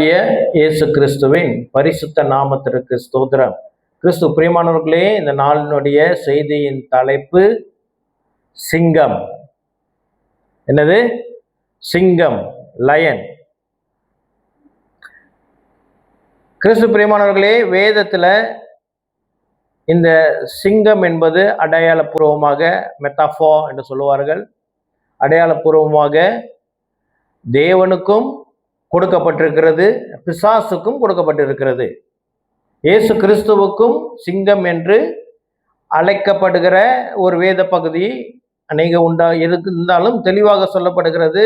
ஆண்டவராகிய இயேசு கிறிஸ்துவின் பரிசுத்த நாமத்திற்கு ஸ்தோத்திரம். கிறிஸ்து பிரியமானவர்களே, இந்த நாளினுடைய செய்தியின் தலைப்பு சிங்கம். என்னது? சிங்கம், லயன். கிறிஸ்து பிரியமானவர்களே, வேதத்துல இந்த சிங்கம் என்பது அடையாளப்பூர்வமாக மெட்டாஃபோ என்று சொல்லுவார்கள். அடையாளப்பூர்வமாக தேவனுக்கும் கொடுக்கப்பட்டிருக்கிறது, பிசாசுக்கும் கொடுக்கப்பட்டிருக்கிறது. இயேசு கிறிஸ்துவுக்கும் சிங்கம் என்று அழைக்கப்படுகிற ஒரு வேத பகுதி அநேக இருந்தாலும் தெளிவாக சொல்லப்படுகிறது.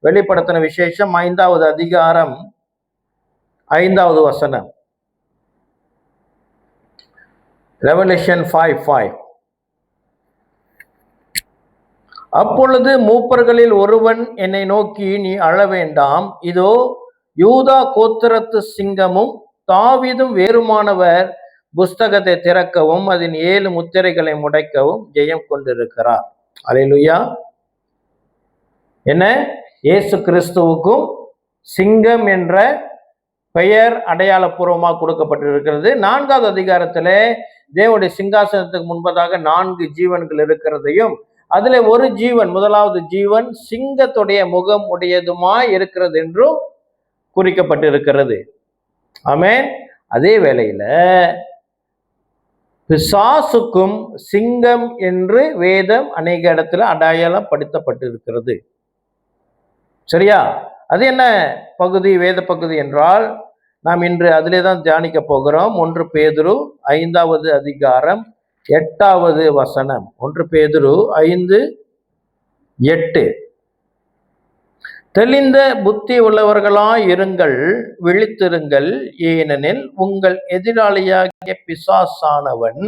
வெளிப்படுத்தின விசேஷம் 5வது அதிகாரம் 5வது வசனம். ரெவலேஷன் 5:5. அப்பொழுது மூப்பர்களில் ஒருவன் என்னை நோக்கி, நீ அழ வேண்டாம், இதோ யூதா கோத்திரத்து சிங்கமும் தாவீதும் வேறுமானவர் புஸ்தகத்தை திறக்கவும் அதன் 7 முத்திரைகளை முடைக்கவும் ஜெயம் கொண்டிருக்கிறார். அல்லேலூயா. என்ன? இயேசு கிறிஸ்துவுக்கும் சிங்கம் என்ற பெயர் அடையாளப்பூர்வமாக கொடுக்கப்பட்டிருக்கிறது. 4வது அதிகாரத்திலே தேவனுடைய சிங்காசனத்துக்கு முன்பதாக 4 ஜீவன்கள் இருக்கிறதையும் அதுல ஒரு ஜீவன், முதலாவது ஜீவன் சிங்கத்துடைய முகம் உடையதுமாய் இருக்கிறது என்றும் குறிக்கப்பட்டிருக்கிறது. ஆமென். அதே வேளையில பிசாசுக்கும் சிங்கம் என்று வேதம் அநேக இடத்துல அடையாளப்படுத்தப்பட்டிருக்கிறது. சரியா? அது என்ன பகுதி, வேத பகுதி என்றால் நாம் இன்று அதிலே தான் தியானிக்க போகிறோம். 1 பேதுரு 5வது அதிகாரம் 8வது வசனம். 1 பேதுரு 5:8. தெளிந்த புத்தி உள்ளவர்களாய் இருங்கள், விழித்திருங்கள், ஏனெனில் உங்கள் எதிராளியாகிய பிசாசானவன்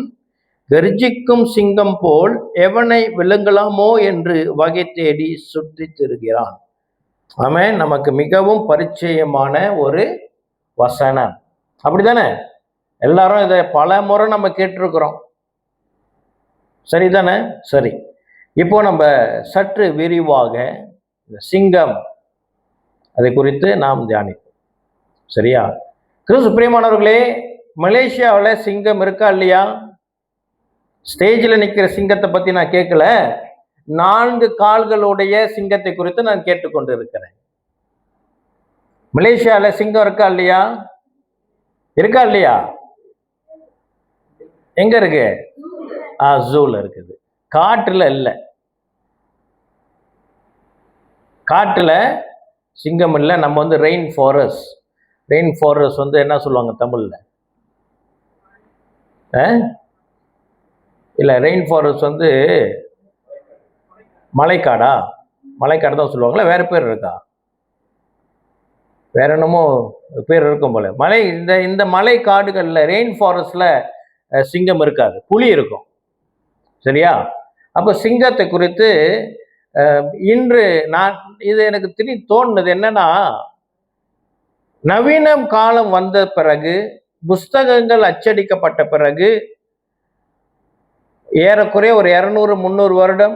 கர்ஜிக்கும் சிங்கம் போல் எவனை விழுங்கலாமோ என்று வகை தேடி சுற்றி திரிகிறான். ஆமென். நமக்கு மிகவும் பரிச்சயமான ஒரு வசனம். அப்படித்தானே? எல்லாரும் இதை பல முறை நம்ம கேட்டிருக்கிறோம். சரிதானே? சரி. இப்போ நம்ம சற்று விரிவாக இந்த சிங்கம் அதை குறித்து நாம் தியானிப்போம். சரியா? கிறிஸ்து பிரியமானவர்களே, மலேசியாவில் சிங்கம் இருக்கா இல்லையா? ஸ்டேஜில் நிற்கிற சிங்கத்தை பற்றி நான் கேட்கல, 4 கால்களுடைய சிங்கத்தை குறித்து நான் கேட்டுக்கொண்டு இருக்கிறேன். மலேசியாவில் சிங்கம் இருக்கா இல்லையா? இருக்கா இல்லையா? எங்க இருக்கு? ஜூல இருக்குது. காட்டுல இல்ல. காட்டுல சிங்கம் இல்லை. நம்ம வந்து ரெயின் ஃபாரஸ்ட் என்ன சொல்லுவாங்க தமிழ்ல? இல்ல, ரெயின் ஃபாரஸ்ட் வந்து மலைக்காடா? மலைக்காடு தான் சொல்லுவாங்களா? வேற பேர் இருக்கா? வேற என்னமோ பேர் இருக்கும் போல. இந்த மலை காடுகள்ல, ரெயின் ஃபாரஸ்ட்ல சிங்கம் இருக்காது, புலி இருக்கும். சரியா? அப்போ சிங்கத்தை குறித்து இன்று இது எனக்கு திடீர் தோணுது. என்னன்னா, நவீனம் காலம் வந்த பிறகு, புஸ்தகங்கள் அச்சடிக்கப்பட்ட பிறகு, ஏறக்குறைய ஒரு 200-300 வருடம்,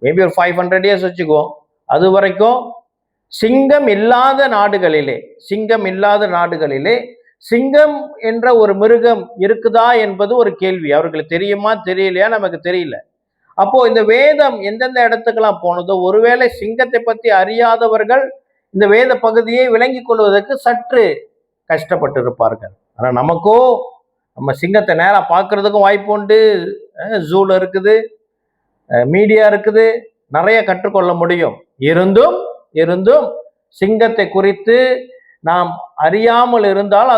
மேபி ஒரு 500 இயர்ஸ் வச்சுக்குவோம், அது வரைக்கும் சிங்கம் இல்லாத நாடுகளிலே சிங்கம் என்ற ஒரு மிருகம் இருக்குதா என்பது ஒரு கேள்வி. அவர்களுக்கு தெரியுமா தெரியலையா நமக்கு தெரியல. அப்போ இந்த வேதம் எந்தெந்த இடத்துக்கெல்லாம் போனதோ, ஒருவேளை சிங்கத்தை பற்றி அறியாதவர்கள் இந்த வேத பகுதியை விளங்கி கொள்வதற்கு சற்று கஷ்டப்பட்டு இருப்பார்கள். ஆனால் நமக்கோ நம்ம சிங்கத்தை நேராக பார்க்கறதுக்கும் வாய்ப்பு உண்டு. ஜூல இருக்குது, மீடியா இருக்குது, நிறைய கற்றுக்கொள்ள முடியும். இருந்தும் சிங்கத்தை குறித்து நாம் அறியாமல் இருந்தால்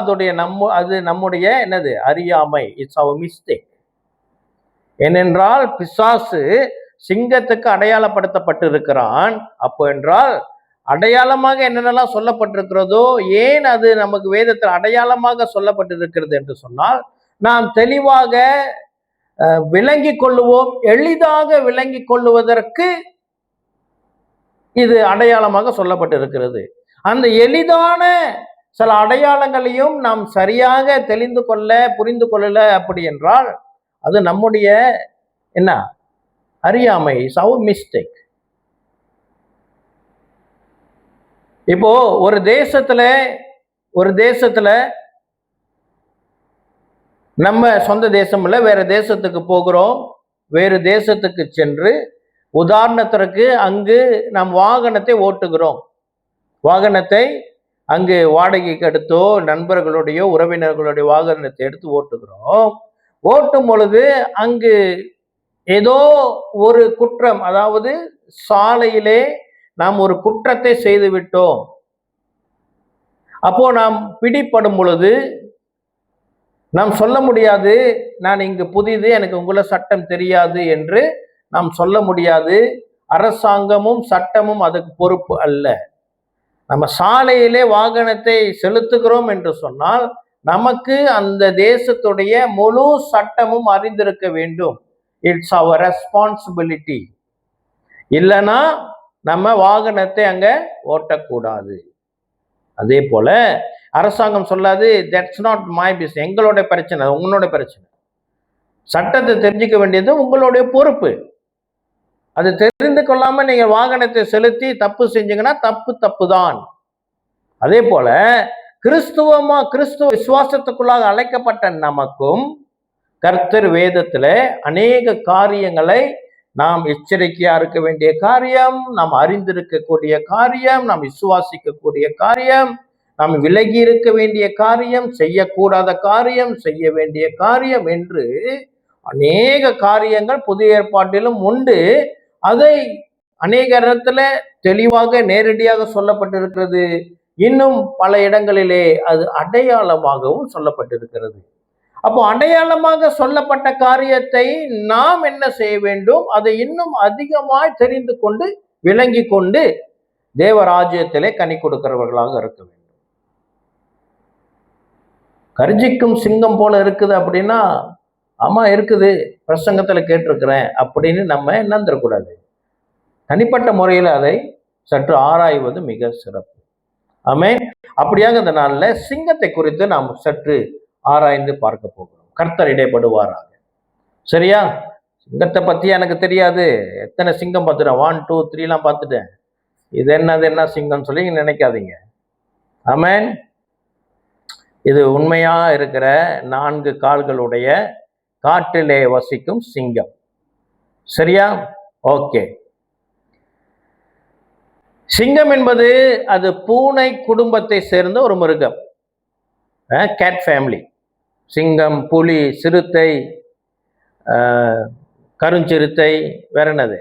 அது நம்முடைய என்னது? அறியாமை. It's our mistake. ஏனென்றால் பிசாசு சிங்கத்துக்கு அடையாளப்படுத்தப்பட்டு இருக்கிறான். அப்போ என்றால் அடையாளமாக என்னென்னலாம் சொல்லப்பட்டிருக்கிறதோ, ஏன் அது நமக்கு வேதத்தில் அடையாளமாக சொல்லப்பட்டிருக்கிறது என்று சொன்னால், நாம் தெளிவாக விளங்கி கொள்ளுவோம். எளிதாக விளங்கி கொள்ளுவதற்கு இது அடையாளமாக சொல்லப்பட்டிருக்கிறது. அந்த எளிதான சில அடையாளங்களையும் நாம் சரியாக புரிந்து கொள்ளல அப்படி என்றால் அது நம்முடைய என்ன? அறியாமை. Is our mistake. இப்போ ஒரு தேசத்துல ஒரு தேசத்துல நம்ம சொந்த தேசம் இல்லை, வேற தேசத்துக்கு போகிறோம். வேறு தேசத்துக்கு சென்று உதாரணத்திற்கு அங்கு நம் வாகனத்தை ஓட்டுகிறோம். வாகனத்தை அங்கு வாடகைக்கு எடுத்தோ நண்பர்களுடைய உறவினர்களுடைய வாகனத்தை எடுத்து ஓட்டுகிறோம். ஓட்டும் பொழுது அங்கு ஏதோ ஒரு குற்றம், அதாவது சாலையிலே நாம் ஒரு குற்றத்தை செய்து விட்டோம். அப்போ நாம் பிடிப்படும் பொழுது நாம் சொல்ல முடியாது, நான் இங்கு புதிது, எனக்கு உங்களை சட்டம் தெரியாது என்று நாம் சொல்ல முடியாது. அரசாங்கமும் சட்டமும் அதுக்கு பொறுப்பு அல்ல. நம்ம சாலையிலே வாகனத்தை செலுத்துகிறோம் என்று சொன்னால் நமக்கு அந்த தேசத்துடைய முழு சட்டமும் அறிந்திருக்க வேண்டும். It's our responsibility. இல்லைன்னா நம்ம வாகனத்தை அங்க ஓட்டக்கூடாது. அதே போல அரசாங்கம் சொல்லாது, தட்ஸ் நாட் மை பிசினஸ், எங்களோட பிரச்சனை, உங்களோட பிரச்சனை. சட்டத்தை தெரிஞ்சுக்க வேண்டியது உங்களுடைய பொறுப்பு. அது தெரிந்து கொள்ளாம நீங்க வாகனத்தை செலுத்தி தப்பு செஞ்சீங்கன்னா தப்பு தான். அதே போல கிறிஸ்துவ விசுவாசத்துக்குள்ளாக அழைக்கப்பட்ட நமக்கும் கர்த்தர் வேதத்துல அநேக காரியங்களை நாம் எச்சரிக்கையா இருக்க வேண்டிய காரியம், நாம் அறிந்திருக்கக்கூடிய காரியம், நாம் விசுவாசிக்கக்கூடிய காரியம், நாம் விலகி இருக்க வேண்டிய காரியம், செய்யக்கூடாத காரியம், செய்ய வேண்டிய காரியம் என்று அநேக காரியங்கள் புதிய ஏற்பாட்டிலும் உண்டு. அதை அநேக இடத்துல தெளிவாக நேரடியாக சொல்லப்பட்டிருக்கிறது. இன்னும் பல இடங்களிலே அது அடையாளமாகவும் சொல்லப்பட்டிருக்கிறது. அப்போ அடையாளமாக சொல்லப்பட்ட காரியத்தை நாம் என்ன செய்ய வேண்டும்? அதை இன்னும் அதிகமாய் தெரிந்து கொண்டு விளங்கி கொண்டு தேவராஜ்யத்திலே கனி கொடுக்கிறவர்களாக இருக்க வேண்டும். கர்ஜிக்கும் சிங்கம் போல இருக்குது அப்படின்னா, ஆமா இருக்குது, பிரசங்கத்துல கேட்டிருக்கிறேன் அப்படின்னு நம்ம எண்ணந்திரக்கூடாது. தனிப்பட்ட முறையில் அதை சற்று ஆராய்வது மிக சிறப்பு. ஆமென். அப்படியாக இந்த நாள்ல சிங்கத்தை குறித்து நாம் சற்று ஆராய்ந்து பார்க்க போகிறோம். கர்த்தர் இடைப்படுவாராக. சரியா? சிங்கத்தை பத்தி எனக்கு தெரியாது, எத்தனை சிங்கம் பார்த்துட்டேன், 1 2 3 பார்த்துட்டேன், இது என்ன சிங்கம் சொல்லி நினைக்காதீங்க. ஆமென். இது உண்மையா இருக்கிற 4 கால்களுடைய காட்டிலே வசிக்கும் சிங்கம். சரியா? ஓகே. சிங்கம் என்பது அது பூனை குடும்பத்தை சேர்ந்த ஒரு மிருகம், கேட் ஃபேமிலி. சிங்கம், புலி, சிறுத்தை, கருஞ்சிறுத்தை, வேற என்னது,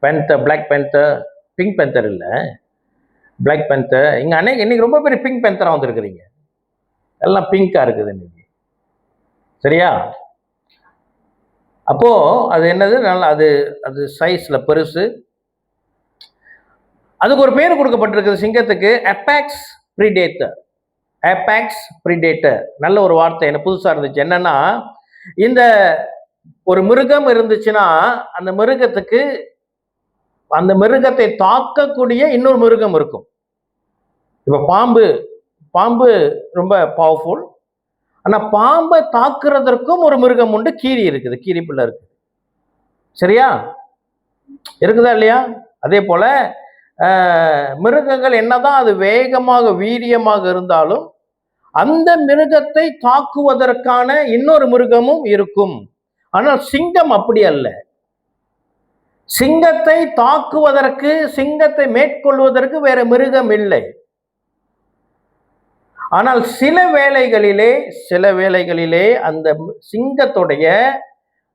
பென்தர், பிளாக் பென்தர், பிங்க் பென்தர் இல்லை, பிளாக் பென்தர். இங்க இன்னைக்கு ரொம்ப பேர் பிங்க் பென்தரா வந்திருக்கிறீங்க, எல்லாம் பிங்கா இருக்குது இன்னைக்கு. சரியா? அப்போ அது என்னது, நல்லா அது அது சைஸ்ல பெருசு. அதுக்கு ஒரு பேர் கொடுக்கப்பட்டிருக்குது சிங்கத்துக்கு, அபேக்ஸ் பிரிடேட்டர். அபேக்ஸ் பிரிடேட்டர், நல்ல ஒரு வார்த்தை, எனக்கு புதுசா இருந்துச்சு. என்னன்னா, இந்த ஒரு மிருகம் இருந்துச்சுன்னா அந்த மிருகத்தை தாக்கக்கூடிய இன்னொரு மிருகம் இருக்கும். இப்ப பாம்பு ரொம்ப பவர்ஃபுல். ஆனா பாம்பை தாக்குறதற்கும் ஒரு மிருகம் உண்டு, கீரி இருக்குது, கீரி பிள்ளை இருக்கு. சரியா? இருக்குதா இல்லையா? அதே போல மிருகங்கள் என்னதான் அது வேகமாக வீரியமாக இருந்தாலும் அந்த மிருகத்தை தாக்குவதற்கான இன்னொரு மிருகமும் இருக்கும். ஆனால் சிங்கம் அப்படி அல்ல. சிங்கத்தை தாக்குவதற்கு, சிங்கத்தை மேற்கொள்வதற்கு வேற மிருகம் இல்லை. ஆனால் சில வேளைகளிலே அந்த சிங்கத்துடைய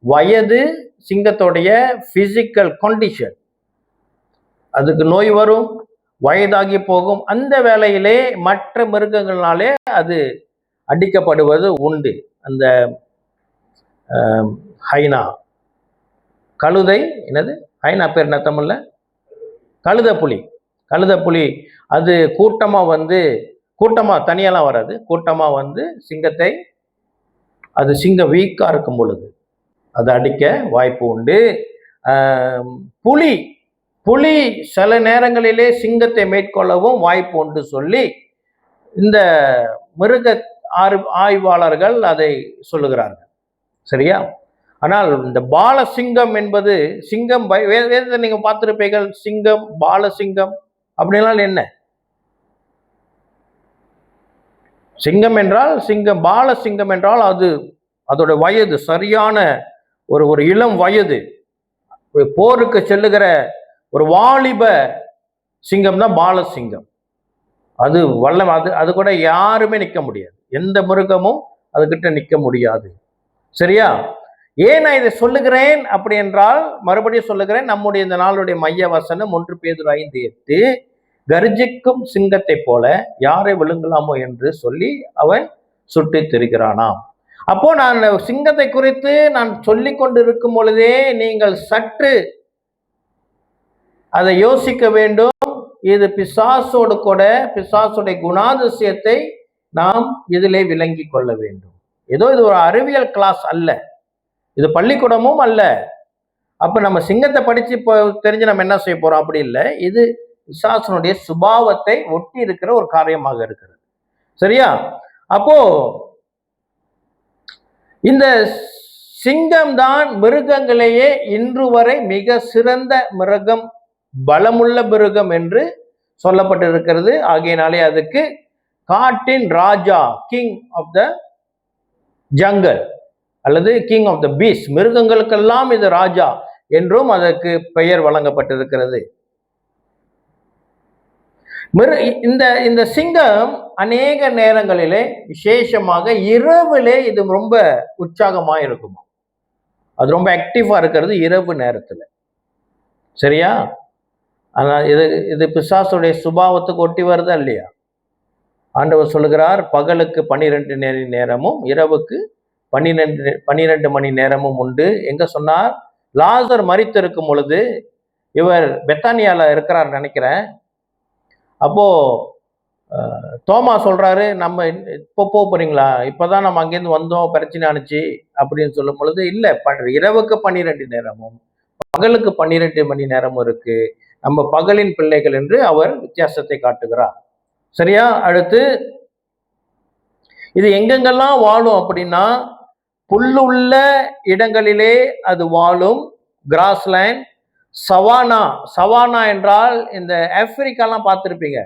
வயது, சிங்கத்துடைய பிசிக்கல் கண்டிஷன், அதுக்கு நோய் வரும், வயதாகி போகும். அந்த வேளையிலே மற்ற மிருகங்களாலே அது அடிக்கப்படுவது உண்டு. அந்த ஹைனா, கழுதை, என்னது ஹைனா பேர் என்ன தமிழ்ல? கழுதப்புலி. அது கூட்டமா தனியெல்லாம் வராது, கூட்டமா சிங்கத்தை, அது சிங்கம் வீக்கா இருக்கும் பொழுது அது அடிக்க வாய்ப்பு உண்டு. புலி சில நேரங்களிலே சிங்கத்தை மேற்கொள்ளவும் வாய்ப்பு உண்டு சொல்லி இந்த மிருக ஆய்வாளர்கள் அதை சொல்லுகிறார்கள். சரியா? ஆனால் இந்த பாலசிங்கம் என்பது, சிங்கம் வேதத்தை நீங்க பார்த்திருப்பீர்கள், சிங்கம், பாலசிங்கம் அப்படின்னா என்ன? சிங்கம் என்றால் சிங்கம், பால சிங்கம் என்றால் அது அதோட வயது சரியான ஒரு இளம் வயது, போருக்கு செல்லுகிற ஒரு வாலிப சிங்கம் தான் பால சிங்கம். அது வல்லம், அது கூட யாருமே நிற்க முடியாது, எந்த மிருகமும் அதுகிட்ட நிற்க முடியாது. சரியா? ஏன் நான் இதை சொல்லுகிறேன் அப்படி என்றால், மறுபடியும் சொல்லுகிறேன், நம்முடைய இந்த நாளுடைய மைய வசனம் 1 பேதுரு 5:8, கர்ஜிக்கும் சிங்கத்தை போல யாரை விழுங்கலாமோ என்று சொல்லி அவன் சுட்டி திரிகிறானாம். அப்போ நான் சிங்கத்தை குறித்து நான் சொல்லிக் கொண்டிருக்கும் பொழுதே நீங்கள் சற்று அதை யோசிக்க வேண்டும். இது பிசாசோடு கூட, பிசாசுடைய குணாதிசயத்தை நாம் இதிலே விளங்கி கொள்ள வேண்டும். ஏதோ இது ஒரு அறிவியல் கிளாஸ் அல்ல, இது பள்ளிக்கூடமும் அல்ல. அப்ப நம்ம சிங்கத்தை படிச்சு இப்போ தெரிஞ்சு நம்ம என்ன செய்ய போறோம் அப்படி இல்லை. இது பிசாசனுடைய சுபாவத்தை ஒட்டி இருக்கிற ஒரு காரியமாக இருக்கிறது. சரியா? அப்போ இந்த சிங்கம் தான் மிருகங்களையே இன்று வரை மிக சிறந்த மிருகம், பலமுள்ள மிருகம் என்று சொல்லப்பட்டிருக்கிறது. ஆகையினாலே அதுக்கு காட்டின் ராஜா, கிங் ஆஃப் த ஜங்கல் அல்லது கிங் ஆஃப் த பீஸ், மிருகங்களுக்கெல்லாம் இது ராஜா என்றும் அதற்கு பெயர் வழங்கப்பட்டிருக்கிறது. இந்த சிங்கம் அநேக நேரங்களிலே, விசேஷமாக இரவிலே இது ரொம்ப உற்சாகமா இருக்குமா, அது ரொம்ப ஆக்டிவா இருக்கிறது இரவு நேரத்துல. சரியா? ஆனால் இது பிசாசுடைய சுபாவத்துக்கு ஒட்டி வருதா இல்லையா? ஆண்டவர் சொல்லுகிறார், பகலுக்கு 12 மணி நேரமும் இரவுக்கு 12 மணி நேரமும் உண்டு. எங்க சொன்னார்? லாசர் மரித்து இருக்கும் பொழுது, இவர் பெத்தானியால இருக்கிறார் நினைக்கிறேன். அப்போ தோமா சொல்றாரு, நம்ம இப்போ போறீங்களா, இப்பதான் நம்ம அங்கேருந்து வந்தோம், பிரச்சனை ஆனிச்சு அப்படின்னு சொல்லும் பொழுது, இல்ல, இரவுக்கு 12 நேரமும் பகலுக்கு 12 மணி நேரமும் இருக்கு, நம்ம பகலின் பிள்ளைகள் என்று அவர் வித்தியாசத்தை காட்டுகிறார். சரியா? அடுத்து இது எங்கெங்கெல்லாம் வாழும் அப்படின்னா, புல்லுள்ள இடங்களிலே அது வாழும், கிராஸ்லேண்ட், சவானா. சவானா என்றால் இந்த ஆப்பிரிக்காலாம் பார்த்துருப்பீங்க,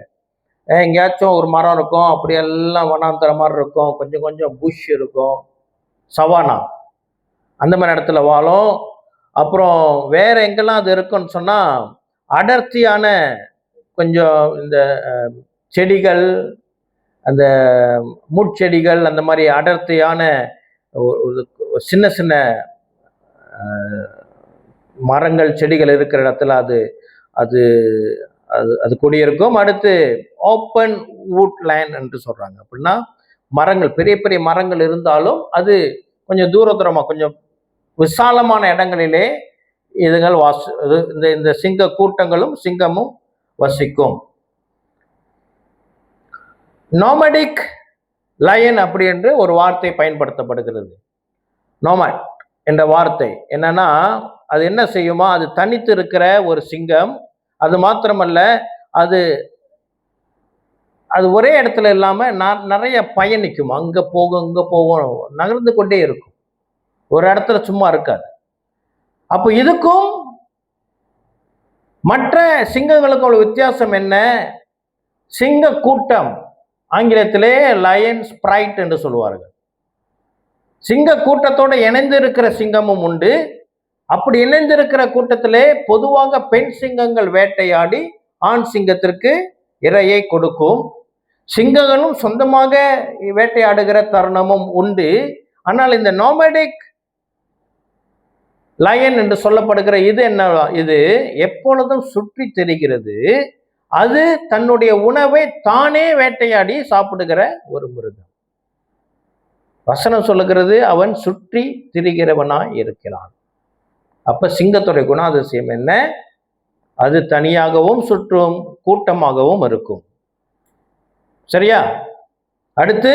எங்கேயாச்சும் ஒரு மரம் இருக்கும், அப்படி எல்லாம் வனாந்தர மாதிரி இருக்கும், கொஞ்சம் கொஞ்சம் புஷ் இருக்கும், சவானா அந்த மாதிரி இடத்துல வாழும். அப்புறம் வேற எங்கெல்லாம் அது இருக்குன்னு சொன்னா, அடர்த்தியான கொஞ்சம் இந்த செடிகள், அந்த முட்செடிகள், அந்த மாதிரி அடர்த்தியான சின்ன சின்ன மரங்கள் செடிகள் இருக்கிற இடத்துல அது அது அது அது குடியிருக்கும். அடுத்து ஓப்பன் வூட் லேண்ட் என்று சொல்றாங்க. அப்படின்னா மரங்கள், பெரிய பெரிய மரங்கள் இருந்தாலும் அது கொஞ்சம் தூரமா கொஞ்சம் விசாலமான இடங்களிலே இதுகள் இந்த சிங்க கூட்டங்களும் சிங்கமும் வசிக்கும். நோமடிக் லயன் அப்படி என்று ஒரு வார்த்தை பயன்படுத்தப்படுகிறது. நோமட் என்ற வார்த்தை என்னன்னா, அது என்ன செய்யுமா, அது தனித்து இருக்கிற ஒரு சிங்கம். அது மாத்திரமல்ல, அது அது ஒரே இடத்துல இல்லாம நிறைய பயணிக்கும், அங்க போகும் இங்க போகும், நகர்ந்து கொண்டே இருக்கும், ஒரு இடத்துல சும்மா இருக்காது. அப்போ இதுக்கும் மற்ற சிங்கங்களுக்கும் உள்ள வித்தியாசம் என்ன? சிங்க கூட்டம், ஆங்கிலத்திலே லயன் ஸ்பிரைட் என்று சொல்லுவார்கள். சிங்க கூட்டத்தோடு இணைந்து இருக்கிற சிங்கமும் உண்டு. அப்படி இணைந்திருக்கிற கூட்டத்திலே பொதுவாக பெண் சிங்கங்கள் வேட்டையாடி ஆண் சிங்கத்திற்கு இரையை கொடுக்கும். சிங்கங்களும் சொந்தமாக வேட்டையாடுகிற தருணமும் உண்டு. ஆனால் இந்த நோமடிக் லயன் என்று சொல்லப்படுகிற இது என்ன? இது எப்பொழுதும் சுற்றி திரிகிறது. அது தன்னுடைய உணவை தானே வேட்டையாடி சாப்பிடுகிற ஒரு மிருகம். வசனம் சொல்லுகிறது, அவன் சுற்றி திரிகிறவனாய் இருக்கிறான். அப்ப சிங்கத்துடைய குணாதிசயம் என்ன? அது தனியாகவும் சுற்றும், கூட்டமாகவும் இருக்கும். சரியா? அடுத்து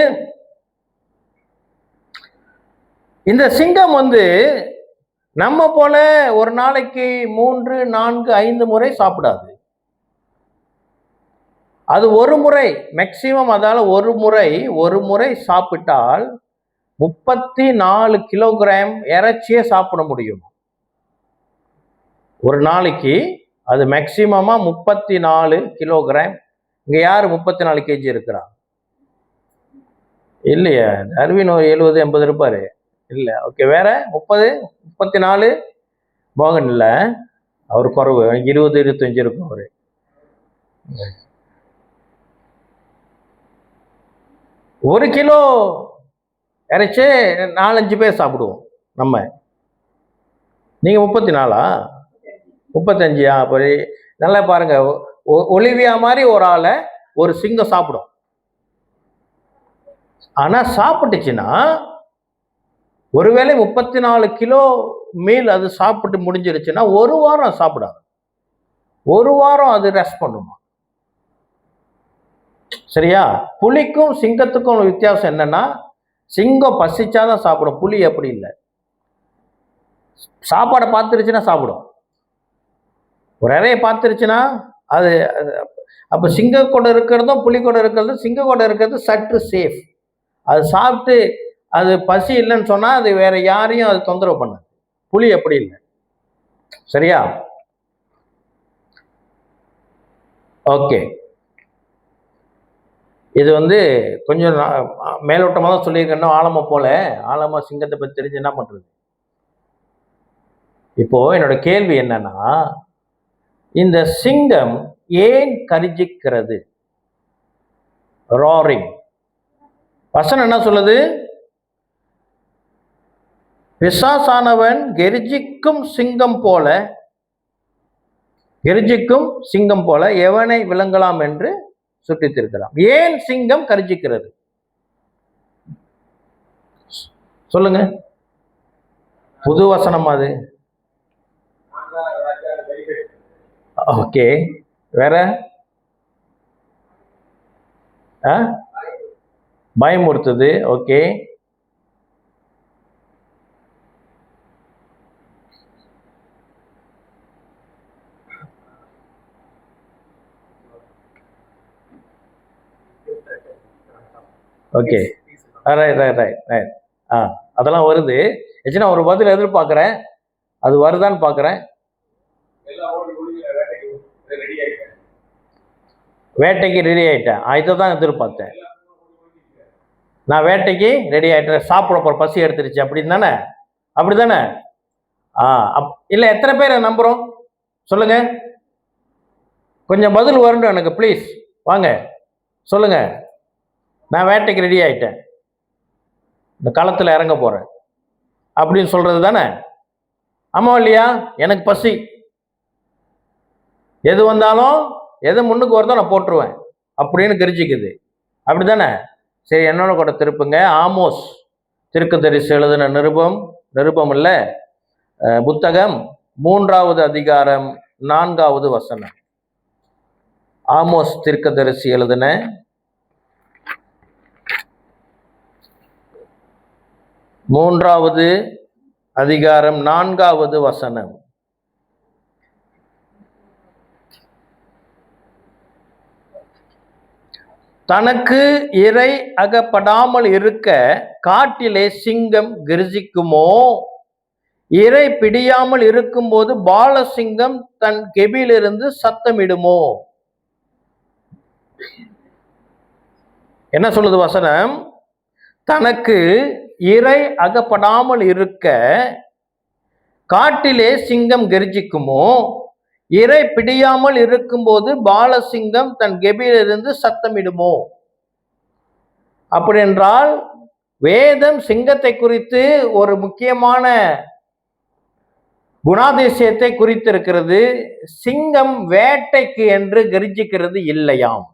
இந்த சிங்கம் நம்ம போல ஒரு நாளைக்கு 3, 4, 5 முறை சாப்பிடாது. அது ஒரு முறை மேக்சிமம், அதால ஒரு முறை சாப்பிட்டால் 34 கிலோகிராம் இறைச்சியே சாப்பிட முடியும் ஒரு நாளைக்கு. அது மேக்சிமமா 34 கிலோகிராம். இங்க யாரு 34 கேஜி இருக்கிறா? இல்லையா, டார்வின் ஒரு 70-80 இருப்பாரு. இல்லை, ஓகே. வேற 30-34 மோகன் இல்லை, அவர் குறைவு, 20-25 இருக்கும் அவரு. ஒரு கிலோ இறைச்சி 4-5 பேர் சாப்பிடுவோம் நம்ம. நீங்க 34-ஆ 35-ஆ? அப்படி நல்லா பாருங்க, ஒலிவியா மாதிரி ஒரு ஆளை ஒரு சிங்கம் சாப்பிடும். ஆனா சாப்பிட்டுச்சுன்னா ஒருவேளை 34 கிலோ மீல் அது சாப்பிட்டு முடிஞ்சிருச்சுன்னா ஒரு வாரம் சாப்பிடாது, ஒரு வாரம் அது ரெஸ்ட் பண்ணுமா. சரியா? புலிக்கும் சிங்கத்துக்கும் வித்தியாசம் என்னன்னா, சிங்கம் பசிச்சாதான் சாப்பிடும், புலி அப்படி இல்லை. சாப்பாடை பார்த்துருச்சுன்னா சாப்பிடும். ஒரு இறையை பார்த்துருச்சுன்னா அது அப்போ சிங்க கூட இருக்கிறதும் புலி கூட இருக்கிறதும், சிங்க கூட இருக்கிறது சற்று சேஃப். அது சாப்பிட்டு அது பசி இல்லைன்னு சொன்னா அது வேற யாரையும் அது தொந்தரவு பண்ணாது. புலி அப்படி இல்லை. சரியா? ஓகே. இது கொஞ்சம் மேலோட்டமாக தான் சொல்லியிருக்கேன், ஆழமா போல. ஆழமா சிங்கத்தை பற்றி தெரிஞ்சு என்ன பண்றது? இப்போ என்னோட கேள்வி என்னன்னா, இந்த சிங்கம் ஏன் கர்ஜிக்கிறது? ராரிங். வசனம் என்ன சொல்லுது? பிசாசானவன் கெர்ஜிக்கும் சிங்கம் போல எவனை விளங்கலாம் என்று சுட்டித்திருக்கிறான். ஏன் சிங்கம் கர்ஜிக்கிறது? சொல்லுங்க. புது வசனம் அது. ஓகே. வேற? பயமுறுத்துது. ஓகே. ஓகே, அதெல்லாம் வருது. நான் ஒரு பதில் எதிர்பார்க்கிறேன், அது வருதான்னு பார்க்குறேன். வேட்டைக்கு ரெடி ஆயிட்டேன், இதை தான் எதிர்பார்த்தேன். நான் வேட்டைக்கு ரெடி ஆயிட்டேன், சாப்பிட போற பசி எடுத்துருச்சு, அப்படின்னு தானே? அப்படிதானே? இல்லை, எத்தனை பேர் நம்புறோம் சொல்லுங்க. கொஞ்சம் பதில் வரணும் எனக்கு ப்ளீஸ். வாங்க சொல்லுங்க. நான் வேட்டைக்கு ரெடி ஆயிட்டேன், இந்த களத்தில் இறங்க போறேன் அப்படின்னு சொல்றது தானே? ஆமா இல்லையா? எனக்கு பசி, எது வந்தாலும் எது முன்னுக்கு வருதோ நான் போட்டுருவேன் அப்படின்னு கர்ஜிக்குது. அப்படித்தானே? சரி, என்னோட கூட திருப்புங்க. ஆமோஸ் தீர்க்கதரிசி எழுதின நிருபம் இல்லை, புத்தகம் 3வது அதிகாரம் 4வது வசனம். ஆமோஸ் தீர்க்கதரிசி எழுதின 3வது அதிகாரம் 4வது வசனம். தனக்கு இரை அகப்படாமல் இருக்க காட்டிலே சிங்கம் கர்ஜிக்குமோ? இரை பிடியாமல் இருக்கும்போது பாலசிங்கம் தன் கெபிலிருந்து சத்தமிடுமோ? என்ன சொல்லுது வசனம்? தனக்கு இரை அகப்படாமல் இருக்க காட்டிலே சிங்கம் கர்ஜிக்குமோ? இரை பிடியாமல் இருக்கும்போது பாலசிங்கம் தன் கெபிலிருந்து சத்தமிடுமோ? அப்படி என்றால் வேதம் சிங்கத்தை குறித்து ஒரு முக்கியமான குணாதிசயத்தை குறித்திருக்கிறது. சிங்கம் வேட்டைக்கு என்று கர்ஜிக்கிறது இல்லையாம்.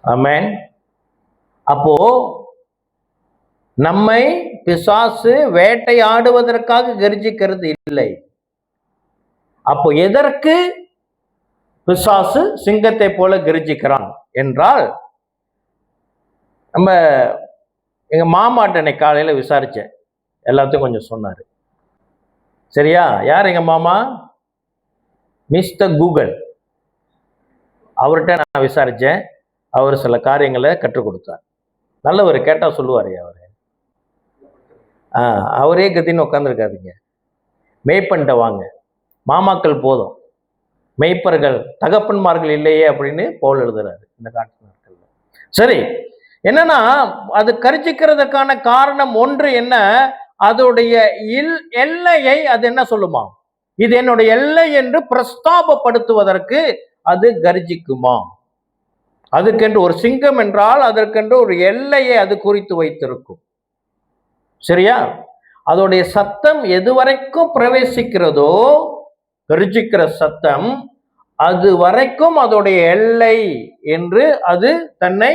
ஆமென். அப்போ நம்மை பிசாசு வேட்டையாடுவதற்காக கர்ஜிக்கிறது இல்லை. அப்போ எதற்கு பிசாசு சிங்கத்தை போல கர்ஜிக்கிறான் என்றால், நம்ம எங்க மாமாட்ட காலையில விசாரிச்சேன், எல்லாத்தையும் கொஞ்சம் சொன்னாரு. சரியா? யார் எங்க மாமா? Mister Google. அவர்கிட்ட நான் விசாரிச்சேன், அவர் சில காரியங்களை கற்றுக் கொடுத்தார். நல்லவர், கேட்டா சொல்லுவாரு அவரு. அவரே கத்தின்னு உட்காந்துருக்காதீங்க, மேய்ப்பன்ட்ட வாங்க, மாமாக்கள் போதும், மெய்ப்பர்கள் தகப்பன்மார்கள் இல்லையே அப்படின்னு பவுல் எழுதுறாரு இந்த காட்டு நாட்கள்ல. சரி, என்னன்னா அது கர்ஜிக்கிறதுக்கான காரணம் ஒன்று என்ன, அதோடைய எல்லையை அது என்ன சொல்லுமா, இது என்னுடைய எல்லை என்று பிரஸ்தாபப்படுத்துவதற்கு அது கர்ஜிக்குமா. அதுக்கென்று ஒரு சிங்கம் என்றால் அதற்கென்று ஒரு எல்லையை அது குறித்து வைத்திருக்கும். சரியா? அதோடைய சத்தம் எதுவரைக்கும் பிரவேசிக்கிறதோ, கர்ஜிக்கிற சத்தம் அது வரைக்கும் அதோடைய எல்லை என்று அது தன்னை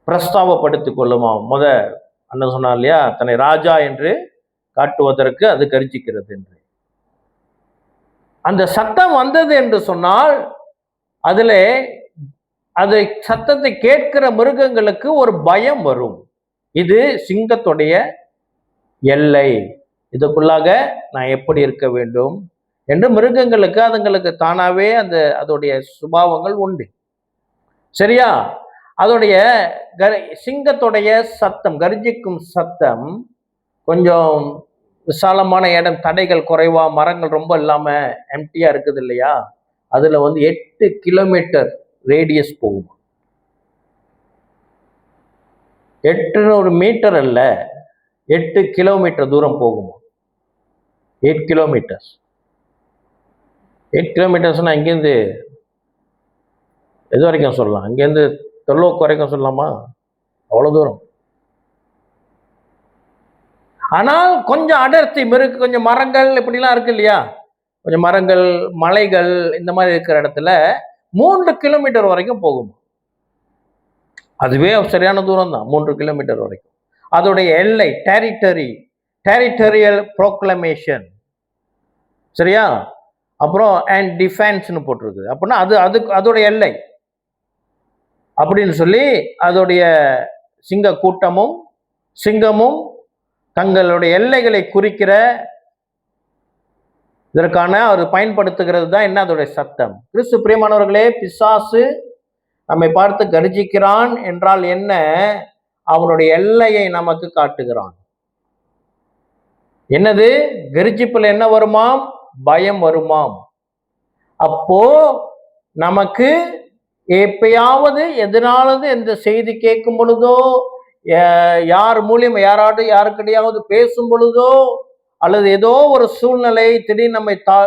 பிரஸ்தாபப்படுத்திக் கொள்ளுமா. அண்ணன் சொன்னார் இல்லையா, தன்னை ராஜா என்று காட்டுவதற்கு அது கர்ஜிக்கிறது என்று. அந்த சத்தம் வந்தது என்று சொன்னால் அதுல அதை சத்தத்தை கேட்கிற மிருகங்களுக்கு ஒரு பயம் வரும். இது சிங்கத்துடைய எல்லை, இதுக்குள்ளாக நான் எப்படி இருக்க வேண்டும் என்று மிருகங்களுக்கு அதுங்களுக்கு தானாவே அதோடைய சுபாவங்கள் உண்டு. சரியா? அதோடைய சிங்கத்துடைய சத்தம், கர்ஜிக்கும் சத்தம் கொஞ்சம் விசாலமான இடம், தடைகள் குறைவா, மரங்கள் ரொம்ப இல்லாம எம்டியா இருக்குது இல்லையா, அதுல 8 கிலோமீட்டர் ரேடியஸ் போகும். 800 மீட்டர் அல்ல, 8 கிலோமீட்டர் தூரம் போகும். 8 கிலோமீட்டர்ஸ். 8 கிலோமீட்டர்ஸ்னா இங்கேருந்து எது வரைக்கும் சொல்லலாம்? இங்கேருந்து தொல்லோக்கு வரைக்கும் சொல்லலாமா? அவ்வளோ தூரம். ஆனால் கொஞ்சம் அடர்த்தி மிருக்கு, கொஞ்சம் மரங்கள் இப்படிலாம் இருக்கு இல்லையா, கொஞ்சம் மரங்கள், மலைகள் இந்த மாதிரி இருக்கிற இடத்துல 3 கிலோமீட்டர் வரைக்கும் போகும். அதுவே சரியான தூரம் தான், 3 கிலோமீட்டர் வரைக்கும். அதோடைய எல்லை டெரிட்டரியல் ப்ரோக்ளமேஷன். சரியா? அப்புறம் அண்ட் டிஃபென்ஸ்னு போட்டிருக்கு. அப்படின்னா அதோட எல்லை அப்படின்னு சொல்லி அதோடைய சிங்க கூட்டமும் சிங்கமும் தங்களுடைய எல்லைகளை குறிக்கிற இதற்கான அவர் பயன்படுத்துகிறது தான் என்ன, அதோடைய சத்தம். கிறிஸ்து பிரியமானவர்களே, பிசாசு நம்மை பார்த்து கர்ஜிக்கிறான் என்றால் என்ன, அவனுடைய எல்லையை நமக்கு காட்டுகிறான். என்னது? கர்ஜிப்புல என்ன வருமாம்? பயம் வருமாம். அப்போ நமக்கு எப்பயாவது எதனாலது இந்த செய்தி கேட்கும் பொழுதோ, யார் மூலியம் யாருக்கிடையாவது பேசும் பொழுதோ, அல்லது ஏதோ ஒரு சூழ்நிலை திடீர்னு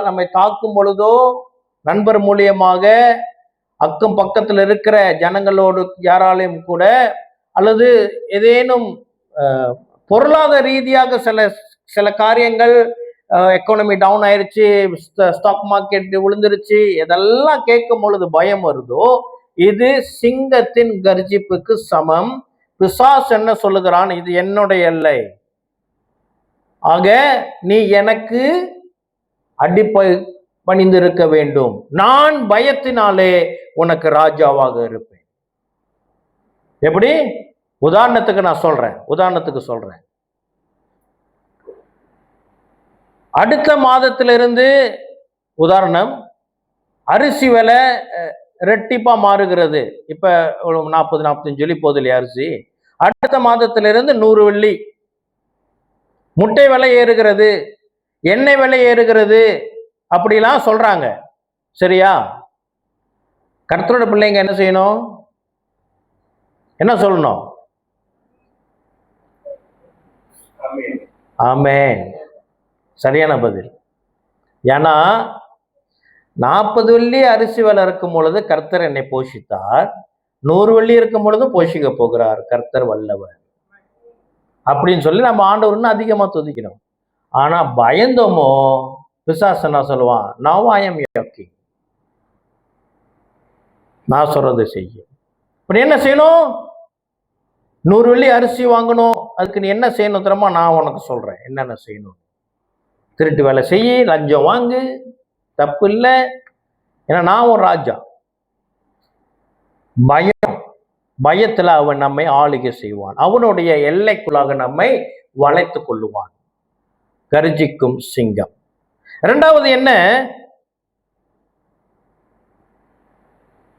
நம்மை தாக்கும் பொழுதோ, நண்பர் மூலியமாக, அக்கம் பக்கத்தில் இருக்கிற ஜனங்களோடு யாராலையும் கூட, அல்லது ஏதேனும் பொருளாதார ரீதியாக சில காரியங்கள், எக்கானமி டவுன் ஆயிடுச்சு, ஸ்டாக் மார்க்கெட் விழுந்துருச்சு, இதெல்லாம் கேட்கும் பொழுது பயம் வருதோ, இது சிங்கத்தின் கர்ஜிப்புக்கு சமம். பிசாசு என்ன சொல்லுகிறான்? இது என்னுடைய எல்லை, ஆக நீ எனக்கு பணிந்திருக்க வேண்டும், நான் பயத்தினாலே உனக்கு ராஜாவாக இருப்பேன். எப்படி? உதாரணத்துக்கு சொல்றேன். அடுத்த மாதத்திலிருந்து உதாரணம், அரிசி விலை ரெட்டிப்பா மாறுகிறது. இப்ப 40-45 வெள்ளி போகுது இல்லையா அரிசி. அடுத்த மாதத்திலிருந்து 100 வெள்ளி. முட்டை விலை ஏறுகிறது, எண்ணெய் விலை ஏறுகிறது, அப்படிலாம் சொல்றாங்க. சரியா? கர்த்தரோட பிள்ளைங்க என்ன செய்யணும்? என்ன சொல்லணும்? ஆமென். சரியான பதில். ஏன்னா 40 வெள்ளி அரிசி விலை இருக்கும் பொழுது கர்த்தர் என்னை போஷித்தார், 100 வெள்ளி இருக்கும் பொழுது போஷிக்க போகிறார். கர்த்தர் வல்லவர் அப்படின்னு சொல்லி நம்ம ஆண்டவர்னு அதிகமா துதிக்கணும். ஆனா பயந்தோமோ, பிசாசு என்ன சொல்லுவான்? Now I am your king, நான் சொல்றது செய்ய. இப்படி என்ன செய்யணும்? 100 வெள்ளி அரிசி வாங்கணும், அதுக்கு நீ என்ன செய்யணும் தெரியுமா? நான் உனக்கு சொல்றேன் என்னென்ன செய்யணும். திருட்டு வேலை செய்ய, லஞ்சம் வாங்கு, தப்பு இல்லை, ஏன்னா நான் ஒரு ராஜா. பயத்துல அவன் நம்மை ஆளுகை செய்வான், அவனுடைய எல்லைக்குள்ளாக நம்மை வளைத்து கொள்ளுவான். கர்ஜிக்கும் சிங்கம். இரண்டாவது என்ன?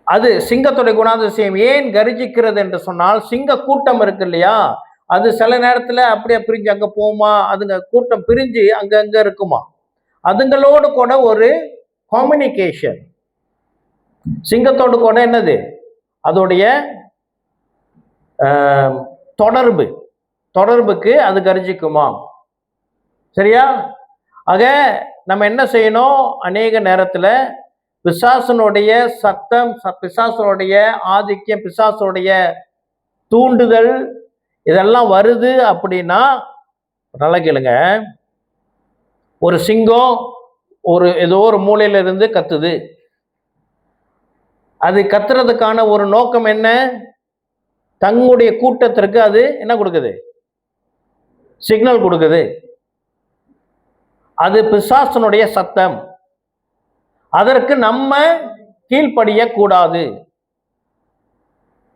அது சிங்கத்துடைய குணாதிசயம். ஏன் கர்ஜிக்கிறது என்று சொன்னால், சிங்க கூட்டம் இருக்கு இல்லையா, அது சில நேரத்துல அப்படியே பிரிஞ்சு அங்க போகுமா, அதுங்க கூட்டம் பிரிஞ்சு அங்க இருக்குமா, அதுங்களோடு கூட ஒரு கம்யூனிகேஷன். சிங்கத்தோடு கூட என்னது? அதோடைய தொடர்புக்கு அது கர்ஜிக்குமாம். சரியா? ஆக நம்ம என்ன செய்யணும்? அநேக நேரத்துல பிசாசனுடைய சத்தம், பிசாசனுடைய ஆதிக்கம், பிசாசனுடைய தூண்டுதல் இதெல்லாம் வருது அப்படின்னா, நல்லா கேளுங்க, ஒரு சிங்கம் ஏதோ ஒரு மூலையில இருந்து கத்துது. அது கத்துறதுக்கான ஒரு நோக்கம் என்ன? தங்களுடைய கூட்டத்திற்கு அது என்ன கொடுக்குது? சிக்னல் கொடுக்குது. அது பிசாசனுடைய சத்தம். அதற்கு நம்ம கீழ்ப்படிய கூடாது.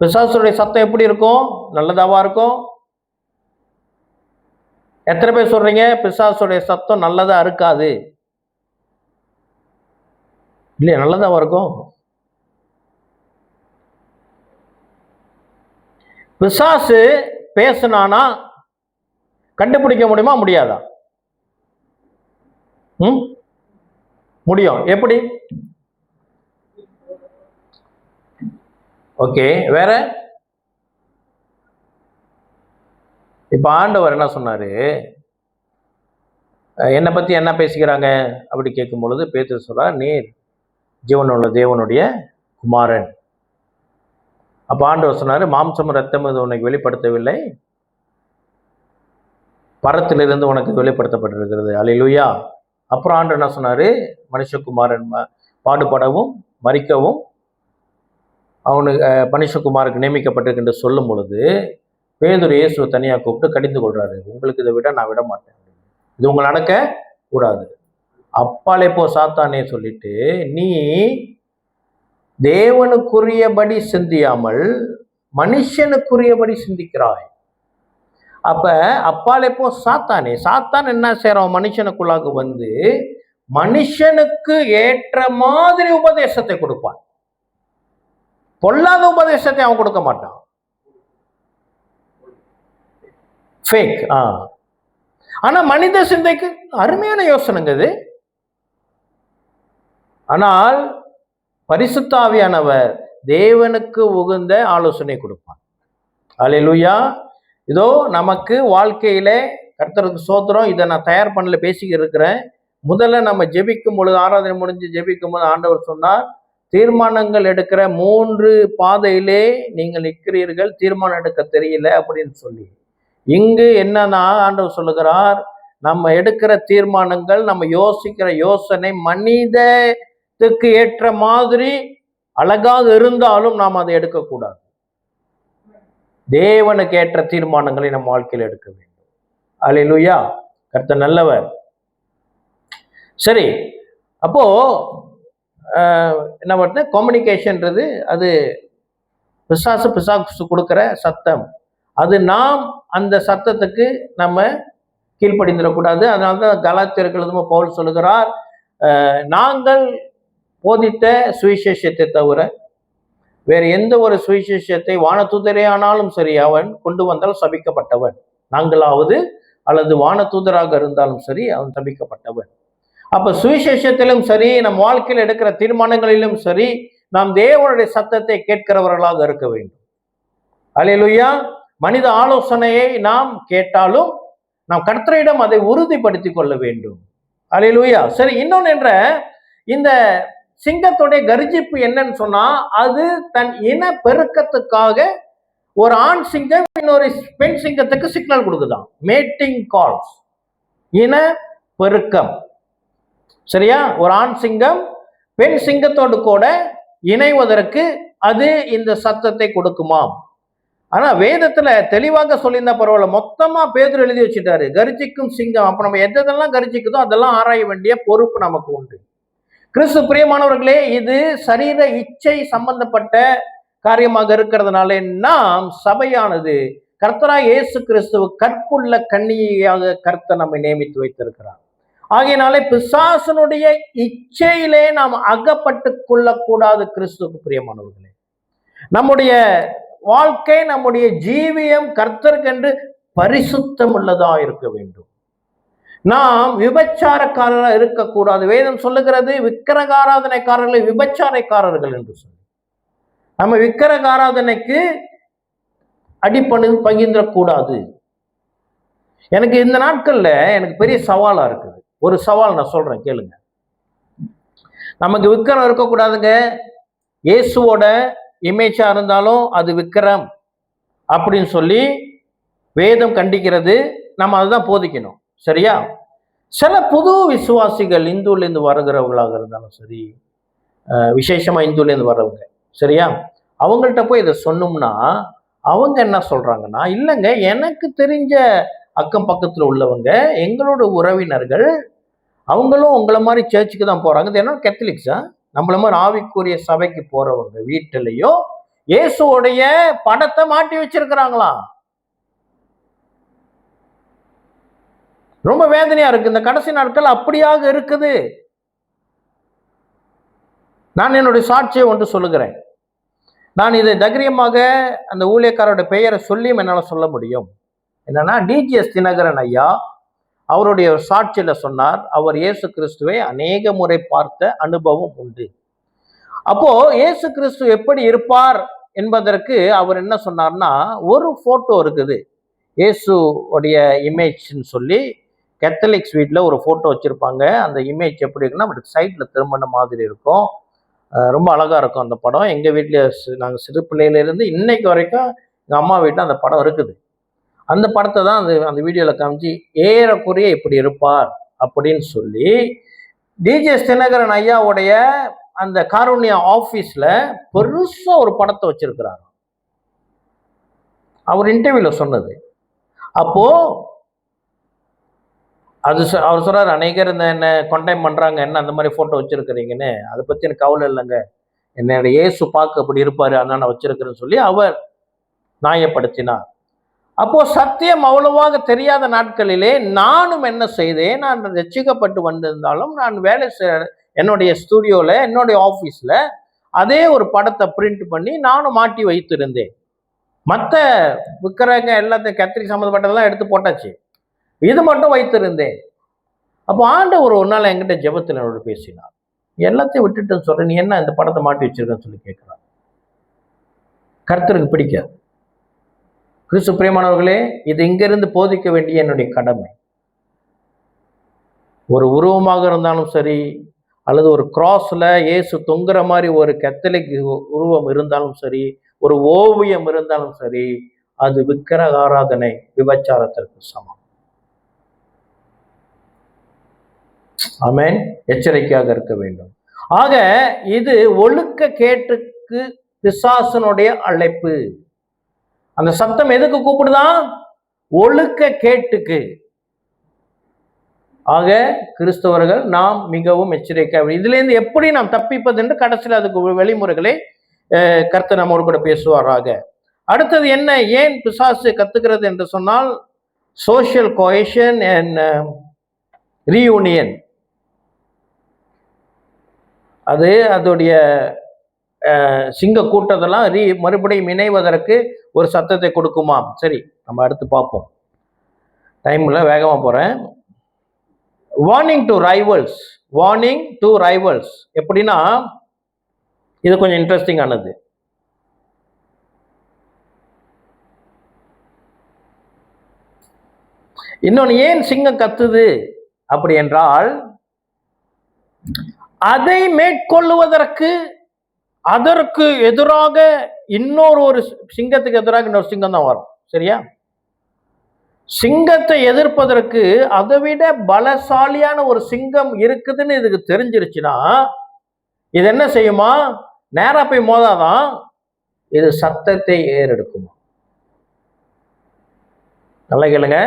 பிசாசனுடைய சத்தம் எப்படி இருக்கும்? நல்லதாவா இருக்கும்? எத்தனை பேர் சொல்றீங்க பிசாசுடைய சத்தம் நல்லதா இருக்காது? இல்லையா? நல்லதாவா இருக்கும்? பிசாசு பேசுனானா கண்டுபிடிக்க முடியுமா முடியாதா? முடியும். எப்படி? ஓகே, வேற? இப்ப ஆண்டவர் என்ன சொன்னாரு? என்னை பத்தி என்ன பேசிக்கிறாங்க அப்படி கேட்கும் பொழுது பேதுரு சொல்றார், நீர் ஜீவனுள்ள தேவனுடைய குமாரன். அப்ப ஆண்டவர் சொன்னாரு, மாம்சம் ரத்தம் இது உனக்கு வெளிப்படுத்தவில்லை, பரத்திலிருந்து உனக்கு வெளிப்படுத்தப்பட்டிருக்கிறது. அல்லேலூயா. அப்புறம் ஆண்டவர் என்ன சொன்னாரு? மனுஷகுமாரன் பாடுபடவும் மரிக்கவும் அவனுக்கு மனுஷகுமாருக்கு நியமிக்கப்பட்டிருக்கு சொல்லும் பொழுது பேதுரு இயேசுவை தனியாக கூப்பிட்டு கடிந்து கொள்றாரு. உங்களுக்கு இதை விட நான் விட மாட்டேன், இது உங்களை நடக்க கூடாது. அப்பாலே போ சாத்தானே சொல்லிட்டு, நீ தேவனுக்குரியபடி சிந்தியாமல் மனுஷனுக்குரியபடி சிந்திக்கிறாய். அப்ப அப்பாலே போ சாத்தானே. சாத்தான் என்ன செய்யறான்? மனுஷனுக்குள்ளாக வந்து மனுஷனுக்கு ஏற்ற மாதிரி உபதேசத்தை கொடுப்பான். பொல்லாத உபதேசத்தை அவன் கொடுக்க மாட்டான். ஃபேக். ஆனா மனித சிந்தைக்கு அருமையான யோசனைங்க இது. ஆனால் பரிசுத்த ஆவியானவர் தேவனுக்கு உகந்த ஆலோசனை கொடுப்பான். அல்லேலூயா. இதோ நமக்கு வாழ்க்கையில கர்த்தருக்கு ஸ்தோத்திரம். இதை நான் தயார் பண்ணல, பேசிக்கிட்டு இருக்கிறேன். முதல்ல நம்ம ஜெபிக்கும் பொழுது, ஆராதனை முடிஞ்சு ஜெபிக்கும் போது ஆண்டவர் சொன்னார், தீர்மானங்கள் எடுக்கிற 3 பாதையிலே நீங்கள் நிற்கிறீர்கள், தீர்மானம் எடுக்க தெரியல அப்படின்னு சொல்லி. இங்கு என்னன்னா ஆண்டவர் சொல்லுகிறார், நம்ம எடுக்கிற தீர்மானங்கள், நம்ம யோசிக்கிற யோசனை மனிதத்துக்கு ஏற்ற மாதிரி அழகாக இருந்தாலும் நாம் அதை எடுக்கக்கூடாது. தேவனுக்கு ஏற்ற தீர்மானங்களை நம்ம வாழ்க்கையில் எடுக்க வேண்டும். அல்லேலூயா. கர்த்தர் நல்லவர். சரி, அப்போ என்ன பண்ண கம்யூனிகேஷன்றது அது பிசாசு கொடுக்கிற சத்தம். அது நாம் அந்த சத்தத்துக்கு நம்ம கீழ்ப்படிந்துடக்கூடாது. அதனால்தான் கலாத்தியர்கள் பவுல் சொல்லுகிறார், நாங்கள் போதித்த சுவிசேஷத்தை தவிர வேறு எந்த ஒரு சுவிசேஷத்தை வானதூதரே ஆனாலும் சரி அவன் கொண்டு வந்தால் சபிக்கப்பட்டவன். நாங்களாவது அல்லது வானதூதராக இருந்தாலும் சரி அவன் சபிக்கப்பட்டவன். அப்ப சுவிசேஷத்திலும் சரி, நம் வாழ்க்கையில் எடுக்கிற தீர்மானங்களிலும் சரி, நாம் தேவனுடைய சத்தத்தை கேட்கிறவர்களாக இருக்க வேண்டும். அல்லேலூயா. மனித ஆலோசனையை நாம் கேட்டாலும் நாம் கர்த்தரிடம் அதை உறுதிப்படுத்தி கொள்ள வேண்டும். அல்லேலூயா. சரி, இன்னொன்று என்ற இந்த சிங்கத்துடைய கர்ஜிப்பு என்னன்னு சொன்னா, அது தன் இன பெருக்கத்துக்காக ஒரு ஆண் சிங்கம் இன்னொரு பெண் சிங்கத்துக்கு சிக்னல் கொடுக்குதான். மேட்டிங் கால்ஸ், இன பெருக்கம். சரியா? ஒரு ஆண் சிங்கம் பெண் சிங்கத்தோடு கூட இணைவதற்கு அது இந்த சத்தத்தை கொடுக்குமாம். ஆனா வேதத்துல தெளிவாக சொல்லியிருந்தா பரவாயில்ல, மொத்தமா பேதுரு எழுதி வச்சுட்டாரு, கர்ஜிக்கும் சிங்கம். அப்ப நம்ம எதெல்லாம் கர்ஜிக்குதோ அதெல்லாம் ஆராய வேண்டிய பொறுப்பு நமக்கு உண்டு. கிறிஸ்து பிரியமானவர்களே, இது சரீர இச்சை சம்பந்தப்பட்ட காரியமாக இருக்கிறதுனால நாம் சபையானது கர்த்தராய் இயேசு கிறிஸ்துவ கற்புள்ள கன்னியாக கர்த்தர் நம்மை நியமித்து வைத்திருக்கிறார். ஆகையினாலே பிசாசனுடைய இச்சையிலே நாம் அகப்பட்டு கொள்ளக்கூடாது. கிறிஸ்துவுக்கு பிரியமானவர்களே, நம்முடைய வாழ்க்கை, நம்முடைய ஜீவியம் கர்த்தருக்கென்று பரிசுத்தம் உள்ளதா இருக்க வேண்டும். நாம் விபச்சாரக்காரராக இருக்கக்கூடாது. வேதம் சொல்லுகிறது, விக்கிரக ஆராதனைக்காரர்களை விபச்சாரக்காரர்கள் என்று சொல்லி. நம்ம விக்கிரக ஆராதனைக்கு பகிர்ந்துடக்கூடாது. எனக்கு இந்த நாட்கள்ல எனக்கு பெரிய சவாலா இருக்குது. ஒரு சவால் நான் சொல்றேன், கேளுங்க. நமக்கு விக்கிரம் இருக்கக்கூடாதுங்க. இயேசுவோட இமேஜா இருந்தாலும் அது விக்கிரம் அப்படின்னு சொல்லி வேதம் கண்டிக்கிறது. நம்ம அதுதான் போதிக்கணும், சரியா? சில புது விசுவாசிகள் இந்துலேருந்து வருகிறவங்களாக இருந்தாலும் சரி, விசேஷமா இந்துலேருந்து வர்றவங்க, சரியா, அவங்கள்ட்ட போய் இதை சொன்னோம்னா அவங்க என்ன சொல்றாங்கன்னா, இல்லைங்க, எனக்கு தெரிஞ்ச அக்கம் பக்கத்துல உள்ளவங்க, எங்களோட உறவினர்கள், அவங்களும் உங்களை மாதிரி சர்ச்சுக்கு தான் போறாங்க. இது என்ன கேத்தலிக்ஸா? நம்மள மாதிரி ஆவிக்குரிய சபைக்கு போறவங்க வீட்டிலையும் இயேசுவோடைய படத்தை மாட்டி வச்சிருக்கிறாங்களாம். ரொம்ப வேதனையா இருக்கு. இந்த கடைசி நாட்கள் அப்படியாக இருக்குது. நான் என்னுடைய சாட்சியை ஒன்று சொல்லுகிறேன். நான் இதை தைரியமாக அந்த ஊழியக்காரோட பெயரை சொல்லியும் என்னால் சொல்ல முடியும். என்னன்னா, டிஜிஎஸ் தினகரன் ஐயா அவருடைய சாட்சியில சொன்னார், அவர் இயேசு கிறிஸ்துவை அநேக முறை பார்த்த அனுபவம் உண்டு. அப்போ இயேசு கிறிஸ்து எப்படி இருப்பார் என்பதற்கு அவர் என்ன சொன்னார்னா, ஒரு போட்டோ இருக்குது இயேசு உடைய இமேஜ்ன்னு சொல்லி, கேத்தலிக்ஸ் வீட்டில் ஒரு போட்டோ வச்சிருப்பாங்க. அந்த இமேஜ் எப்படி இருக்குன்னா, அவருக்கு சைட்ல திரும்பின மாதிரி இருக்கும். ரொம்ப அழகா இருக்கும் அந்த படம். எங்க வீட்டில் நாங்கள் சிறு பிள்ளையிலிருந்து இன்னைக்கு வரைக்கும் எங்கள் அம்மா வீட்டில் அந்த படம் இருக்குது. அந்த படத்தை தான் அந்த வீடியோவில் காமிச்சு ஏறக்குறைய இப்படி இருப்பார் அப்படின்னு சொல்லி டிஜிஎஸ் தினகரன் ஐயாவுடைய அந்த காருண்யா ஆஃபீஸில் பெருசாக ஒரு படத்தை வச்சிருக்கிறார். அவர் இன்டர்வியூவில் சொன்னது. அப்போ அவர் சொல்றாரு, அநேகர் என்ன கொண்டைம் பண்றாங்க, என்ன அந்த மாதிரி போட்டோ வச்சிருக்கிறீங்கன்னு. அதை பத்தி எனக்கு கவலை இல்லைங்க, என்னோட இயேசு பார்க்க அப்படி இருப்பாரு, அதான் நான் வச்சிருக்கிறேன்னு சொல்லி அவர் நியாயப்படுத்தினார். அப்போ சத்தியம் அவ்வளவாக தெரியாத நாட்களிலே நானும் என்ன செய்தேன், நான் ரட்சிக்கப்பட்டு வந்திருந்தாலும் நான் வேலை என்னுடைய ஸ்டுடியோல, என்னுடைய ஆஃபீஸில் அதே ஒரு படத்தை பிரிண்ட் பண்ணி நானும் மாட்டி வைத்திருந்தேன். மற்ற விற்கிறவங்க எல்லாத்தையும் கத்திரி சம்மந்தப்பட்டதெல்லாம் எடுத்து போட்டாச்சு, இது மட்டும் வைத்திருந்தேன். அப்போ ஆண்டவர் ஒரு நாள் என்கிட்ட ஜெபத்தில் என்னோட பேசினார். எல்லாத்தையும் விட்டுட்டுன்னு சொல்றேன், நீ என்ன இந்த படத்தை மாட்டி வச்சிருக்கன்னு சொல்லி கேட்கிறார். கர்த்தருக்கு பிடிக்காது. கிறிஸ்து பிரியமானவர்களே, இது இங்கிருந்து போதிக்க வேண்டிய என்னுடைய கடமை. ஒரு உருவமாக இருந்தாலும் சரி, அல்லது ஒரு கிராஸ்ல இயேசு தொங்குற மாதிரி ஒரு கத்தலிக் உருவம் இருந்தாலும் சரி, ஒரு ஓவியம் இருந்தாலும் சரி, அது விக்கிரக ஆராதனை, விபச்சாரத்திற்கு சமம். ஆமென். எச்சரிக்கையாக இருக்க வேண்டும். ஆக இது ஒழுக்க கேட்டுக்கு பிசாசனுடைய அழைப்பு. அந்த சத்தம் எதுக்கு கூப்பிடுதான்? ஒழுக்க கேட்டுக்கு. ஆக கிறிஸ்தவர்கள் நாம் மிகவும் எச்சரிக்கை. இதுல இருந்து எப்படி நாம் தப்பிப்பது என்று கடைசியில் அதுக்கு வழிமுறைகளை கர்த்தர் நம்மோடு கூட பேசுவாராக. அடுத்தது என்ன, ஏன் பிசாசு கத்துக்கிறது என்று சொன்னால், சோஷியல் கோஹெஷன் அண்ட் ரீயூனியன். அது அதோடைய சிங்க கூட்டத்தெல்லாம் மறுபடியும் இணைவதற்கு ஒரு சத்தத்தை கொடுக்குமாம். சரி, நம்ம அடுத்து பார்ப்போம், டைம்ல வேகமா போறேன். Warning to rivals. Warning to rivals எப்படின்னா, இது கொஞ்சம் இன்ட்ரெஸ்டிங் ஆனது. இன்னொன்று, ஏன் சிங்கம் கத்துது அப்படி என்றால், அதை மேற்கொள்ளுவதற்கு அதற்கு எதிராக ஒரு சிங்கத்துக்கு எதிராக இன்னொரு சிங்கம் தான் வரும், சரியா? சிங்கத்தை எதிர்ப்பதற்கு அதை விட பலசாலியான ஒரு சிங்கம் இருக்குதுன்னு இதுக்கு தெரிஞ்சிருச்சுன்னா இது என்ன செய்யுமா? நேரா போய் மோதாதான் இது சத்தத்தை ஏறெடுக்குமா. நல்லா கேளுங்க,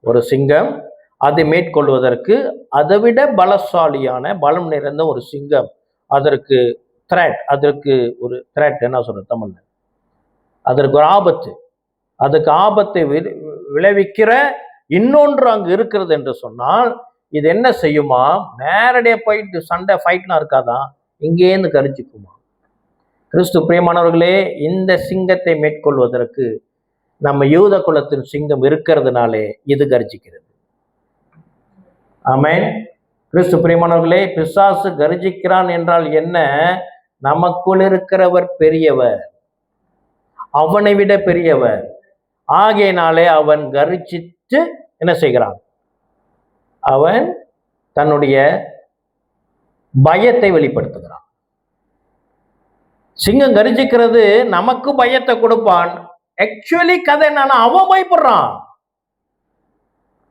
ஒரு சிங்கம் அதை மேற்கொள்வதற்கு அதை விட பலசாலியான பலம் நிறைந்த ஒரு சிங்கம், அதற்கு த்ரெட், அதற்கு ஒரு த்ரெட் என்ன சொல்ற தமிழ்ல, அதற்கு ஒரு ஆபத்து, அதுக்கு ஆபத்தை விளைவிக்கிற இன்னொன்று அங்கு இருக்கிறது என்று சொன்னால் இது என்ன செய்யுமா? நேரடியாக போயிட்டு சண்டை ஃபைட்லாம் இருக்காதான், இங்கேருந்து கரிச்சிக்குமா. கிறிஸ்து பிரியமானவர்களே, இந்த சிங்கத்தை மேற்கொள்வதற்கு நம்ம யூத குலத்தின் சிங்கம் இருக்கிறதுனாலே இது கர்ஜிக்கிறது. ஆமென். கிறிஸ்து பிரியமானவர்களே, பிசாசு கர்ஜிக்கிறான் என்றால் என்ன? நமக்குள் இருக்கிறவர் பெரியவர், அவனை விட பெரியவர். ஆகையினாலே அவன் கர்ஜித்து என்ன செய்கிறான்? அவன் தன்னுடைய பயத்தை வெளிப்படுத்துகிறான். சிங்கம் கர்ஜிக்கிறது நமக்கு பயத்தை கொடுப்பான். ஆக்சுவலி கதை என்னன்னா, அவன் பயப்படுறான்,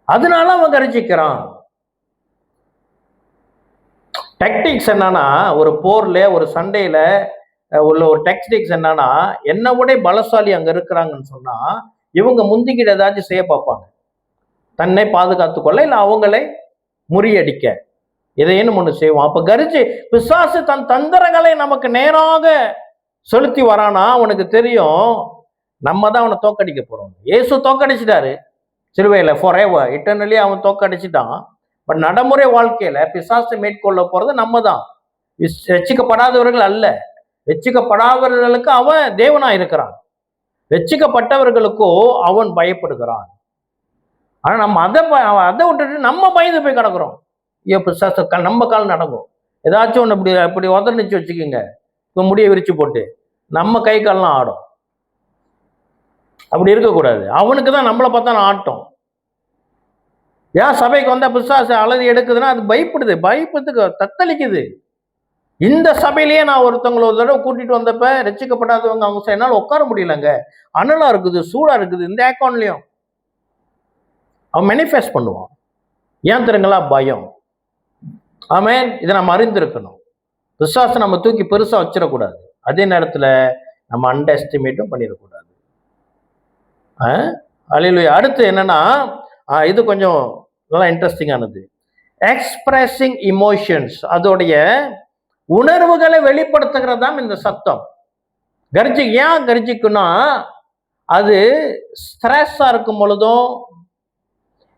அதனால அவன் கர்ஜிக்கிறான். டெக்டிக்ஸ் என்னன்னா, ஒரு போர்ல ஒரு சண்டையில உள்ள ஒரு டெக்டிக்ஸ் என்னன்னா, என்ன விட பலசாலி அங்க இருக்கிறாங்கன்னு சொன்னா இவங்க முந்திக்கிட்ட ஏதாச்சும் செய்ய பார்ப்பாங்க, தன்னை பாதுகாத்துக் கொள்ள, இல்லை அவங்களை முறியடிக்க, இதையும் ஒண்ணு செய்வான். அப்ப கரிச்சு பிசாசு தன் தந்திரங்களை நமக்கு நேராக செலுத்தி வரானா, அவனுக்கு தெரியும் நம்ம தான் அவனை தோக்கடிக்க போறோம். இயேசு தோக்கடிச்சிட்டாரு சிலுவையில, ஃபாரெவர் இட்டர்னலி அவன் தோக்கடிச்சிட்டான். பட் நடைமுறை வாழ்க்கையில பிசாசை மேற்கொள்ள போறது நம்ம தான். ரட்சிக்கப்படாதவர்கள் அல்ல, ரட்சிக்கப்படாதவர்களுக்கு அவன் தேவனா இருக்கிறான், ரட்சிக்கப்பட்டவர்களுக்கோ அவன் பயப்படுகிறான். ஆனா நம்ம அதை விட்டுட்டு நம்ம பயந்து போய் கிடக்குறோம். ஐயோ பிசாசு நம்ம கால் நடக்கும், ஏதாச்சும் ஒன்று இப்படி உதர்னிச்சு வச்சுக்கோங்க, இப்போ முடிய விரிச்சு போட்டு நம்ம கை கால்லாம் ஆடும். அப்படி இருக்கக்கூடாது. அவனுக்கு தான் நம்மளை பார்த்தா ஆட்டம். ஏன் சபைக்கு வந்தா பிசாசு அலறி எடுக்குதுன்னா அது பயப்படுது, பயப்பதுக்கு தத்தளிக்குது. இந்த சபையிலேயே நான் ஒருத்தவங்களை ஒரு தடவை கூட்டிட்டு வந்தப்ப ரட்சிக்கப்படாதவங்க அவங்க என்னால் உட்கார முடியலங்க, அனலா இருக்குது, சூடா இருக்குது. இந்த அக்கௌண்ட்லயும் அவன் மேனிஃபெஸ்ட் பண்ணுவான். ஏன் தெரியுங்களா? பயம். ஆமென். இதை நம்ம அறிந்திருக்கணும். பிசாசை நம்ம தூக்கி பெருசா வச்சிடக்கூடாது, அதே நேரத்துல நம்ம அண்டர் எஸ்டிமேட்டும் பண்ணிடக்கூடாது. அல்லேலூயா. அடுத்து என்னன்னா, இது கொஞ்சம் நல்லா இன்ட்ரெஸ்டிங்கானது. எக்ஸ்பிரஸிங் இமோஷன்ஸ், அதோடைய உணர்வுகளை வெளிப்படுத்துகிறது தான் இந்த சத்தம். ஏன் கர்ஜிக்குன்னா, அது ஸ்ட்ரெஸ்ஸா இருக்கும் பொழுதும்,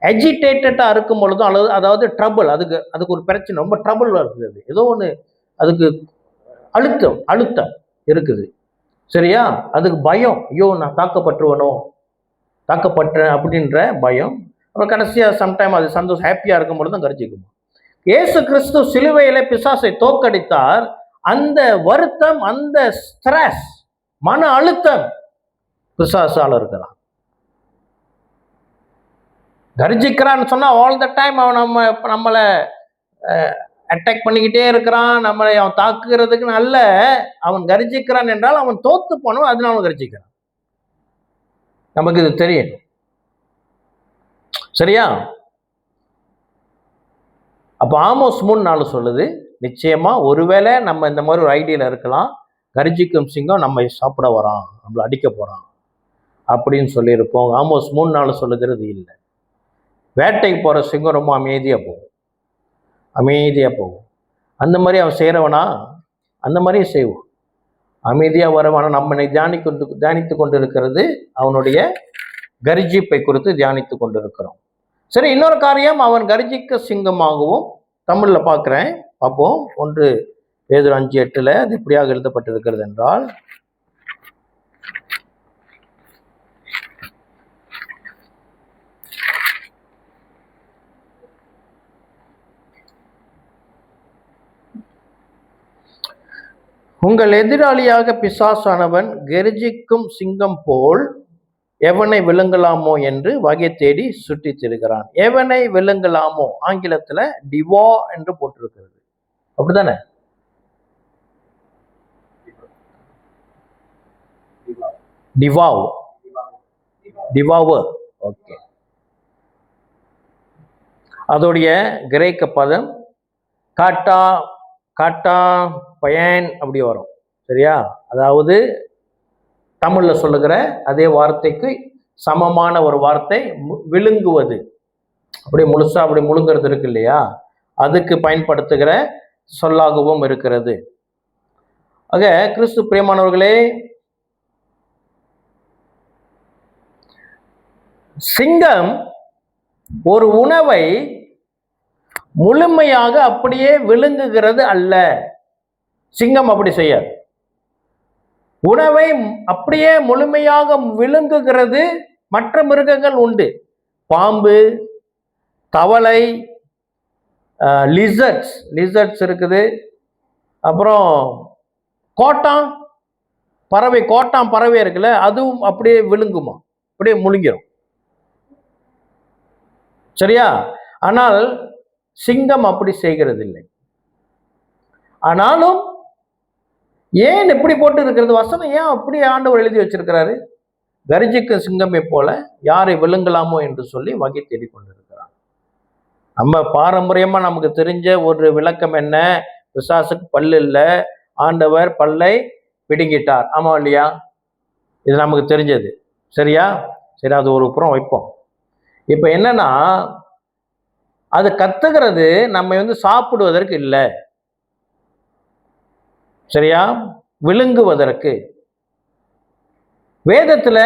அஜிடேட்டடா இருக்கும் பொழுதும், அல்லது அதாவது ட்ரபிள், அதுக்கு ஒரு பிரச்சனை, ரொம்ப ட்ரபிள் இருக்குது, ஏதோ ஒன்று அதுக்கு அழுத்தம் இருக்குது, சரியா? அதுக்கு பயம், ஐயோ நான் தாக்கப்பட்டேன் அப்படின்ற பயம். அப்புறம் கடைசியா சம்டைம் அது சந்தோஷம், ஹாப்பியா இருக்கும் பொழுது தான் கர்ஜிக்கும். இயேசு கிறிஸ்து சிலுவையில பிசாசை தோற்கடித்தார். அந்த வருத்தம், அந்த ஸ்ட்ரெஸ், மன அழுத்தம் பிசாசால இருக்கலாம். கர்ஜிக்கிறான்னு சொன்னா ஆல் த டைம் அவன் நம்மளை அட்டாக் பண்ணிக்கிட்டே இருக்கிறான், நம்மளை அவன் தாக்குகிறதுக்கு நல்ல. அவன் கர்ஜிக்கிறான் என்றால் அவன் தோத்து போனோம், அதனால அவன் கர்ஜிக்கிறான். நமக்கு இது தெரியும், சரியா? அப்போ ஆமோஸ் 3:4 சொல்லுது, நிச்சயமா ஒருவேளை நம்ம இந்த மாதிரி ஒரு ஐடியால இருக்கலாம், கர்ஜிக்கும் சிங்கம் நம்ம சாப்பிட வரான், நம்மளை அடிக்க போறான் அப்படின்னு சொல்லியிருப்போம். ஆமோஸ் 3:4 சொல்லுகிறது இல்லை. வேட்டைக்கு போற சிங்கம் ரொம்ப அமைதியா போகும். அந்த மாதிரி அவன் செய்யறவனா, அந்த மாதிரியே செய்வான், அமைதியா வரவானா. நம்ம தியானித்து கொண்டு இருக்கிறது அவனுடைய கர்ஜிப்பை குறித்து தியானித்து கொண்டு இருக்கிறோம். சரி, இன்னொரு காரியம், அவன் கர்ஜிக்க சிங்கமாகவும் தமிழ்ல பார்ப்போம். 1 பேதுரு 5:8 அது எப்படியாக எழுதப்பட்டிருக்கிறது என்றால், உங்கள் எதிராளியாக பிசாசானவன் கெர்ஜிக்கும் சிங்கம் போல் எவனை விழுங்கலாமோ என்று வகை தேடி சுற்றி திரிகிறான். எவனை விழுங்கலாமோ ஆங்கிலத்துல டிவா என்று போட்டிருக்கிறது, அப்படித்தானே? டிவாவர். ஓகே, அதோடைய கிரேக்க பதம் காட்டா பயன் அப்படி வரும், சரியா? அதாவது தமிழ்ல சொல்லுகிற அதே வார்த்தைக்கு சமமான ஒரு வார்த்தை விழுங்குவது, அப்படி முழுசா அப்படி முழுங்கிறது இருக்கு இல்லையா, அதுக்கு பயன்படுத்துகிற சொல்லாகவும் இருக்கிறது. ஆக கிறிஸ்து பிரியமானவர்களே, சிங்கம் ஒரு உணவை முழுமையாக அப்படியே விழுங்குகிறது அல்ல. சிங்கம் அப்படி செய்யாது. உணவை அப்படியே முழுமையாக விழுங்குகிறது மற்ற மிருகங்கள் உண்டு. பாம்பு, தவளை, லிசர்ட்ஸ் இருக்குது. அப்புறம் கோட்டான் பறவை இருக்குல்ல, அதுவும் அப்படியே விழுங்குமா. அப்படியே முழுங்கிரும். சரியா? ஆனால் சிங்கம் அப்படி செய்கிறது இல்லை. ஆனாலும் ஏன் இப்படி போட்டு இருக்கிறது வசனம்? ஏன் அப்படி ஆண்டவர் எழுதி வச்சிருக்கிறாரு? கர்ஜிக்கும் சிங்கமை போல யாரை விழுங்கலாமோ என்று சொல்லி வகை தேடிக்கொண்டிருக்கிறார். நம்ம பாரம்பரியமா நமக்கு தெரிஞ்ச ஒரு விளக்கம் என்ன? பிசாசுக்கு பல்லு இல்லை, ஆண்டவர் பல்லை பிடுங்கிட்டார். ஆமா இல்லையா? இது நமக்கு தெரிஞ்சது. சரியா? சரி, அது ஒரு புறம் வைப்போம். இப்ப என்னன்னா, அது கத்துகிறது நம்ம சாப்பிடுவதற்கு இல்லை, சரியா, விழுங்குவதற்கு. வேதத்துல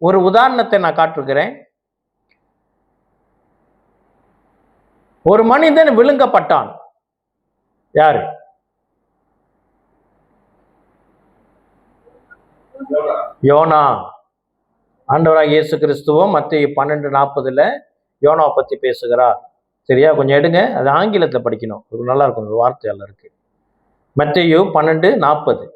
ஒரு உதாரணத்தை நான் காட்டுகிறேன். ஒரு மனிதன் விழுங்கப்பட்டான். யாரு? யோனா. ஆண்டவராக இயேசு கிறிஸ்துவும் மத்தேயு 12:40 யோனாவை பத்தி பேசுகிறார். சரியா? கொஞ்சம் எடுங்க, அது ஆங்கிலத்தில் படிக்கணும், நல்லா இருக்கும், வார்த்தையால இருக்கு. மத்தேயு 12:40.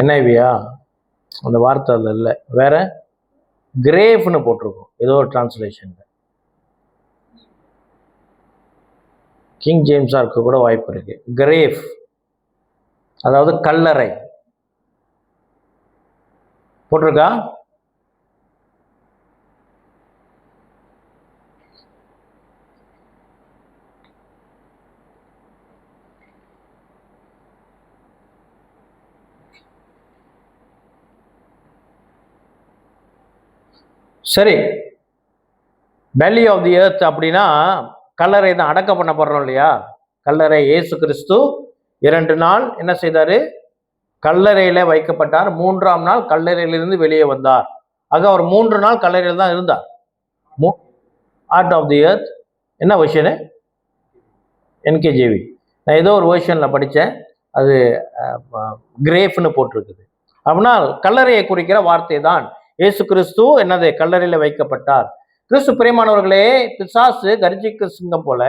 NIV-யா? அந்த வார்த்தை அதில் இல்லை, வேற கிரேவ்னு போட்டிருக்கும் ஏதோ ஒரு டிரான்ஸ்லேஷன். கிங் ஜேம்ஸா இருக்க கூட வாய்ப்பு இருக்கு. கிரேவ் அதாவது கல்லறை போட்டிருக்கா? சரி, பெல்லி ஆஃப் தி எர்த் அப்படின்னா கல்லறை தான், அடக்கம் பண்ணப்படுறோம் இல்லையா? கல்லறை. இயேசு கிறிஸ்து 2 நாள் என்ன செய்தாரு? கல்லறையில வைக்கப்பட்டார். 3ஆம் நாள் கல்லறையிலிருந்து வெளியே வந்தார். ஆக அவர் 3 நாள் கல்லறையில் தான் இருந்தார். ஆர்ட் ஆஃப் தி எர்த் என்ன வெர்ஷனு? NKJV. நான் ஏதோ ஒரு வெர்ஷன்ல படித்தேன், அது கிரேஃப்னு போட்டிருக்குது. அப்படின்னா கல்லறையை குறிக்கிற வார்த்தை தான். இயேசு கிறிஸ்து என்னது? கல்லறையில் வைக்கப்பட்டார். கிறிஸ்து பிரியமானவர்களே, பிசாசு கர்ஜிக்கு சிங்கம் போல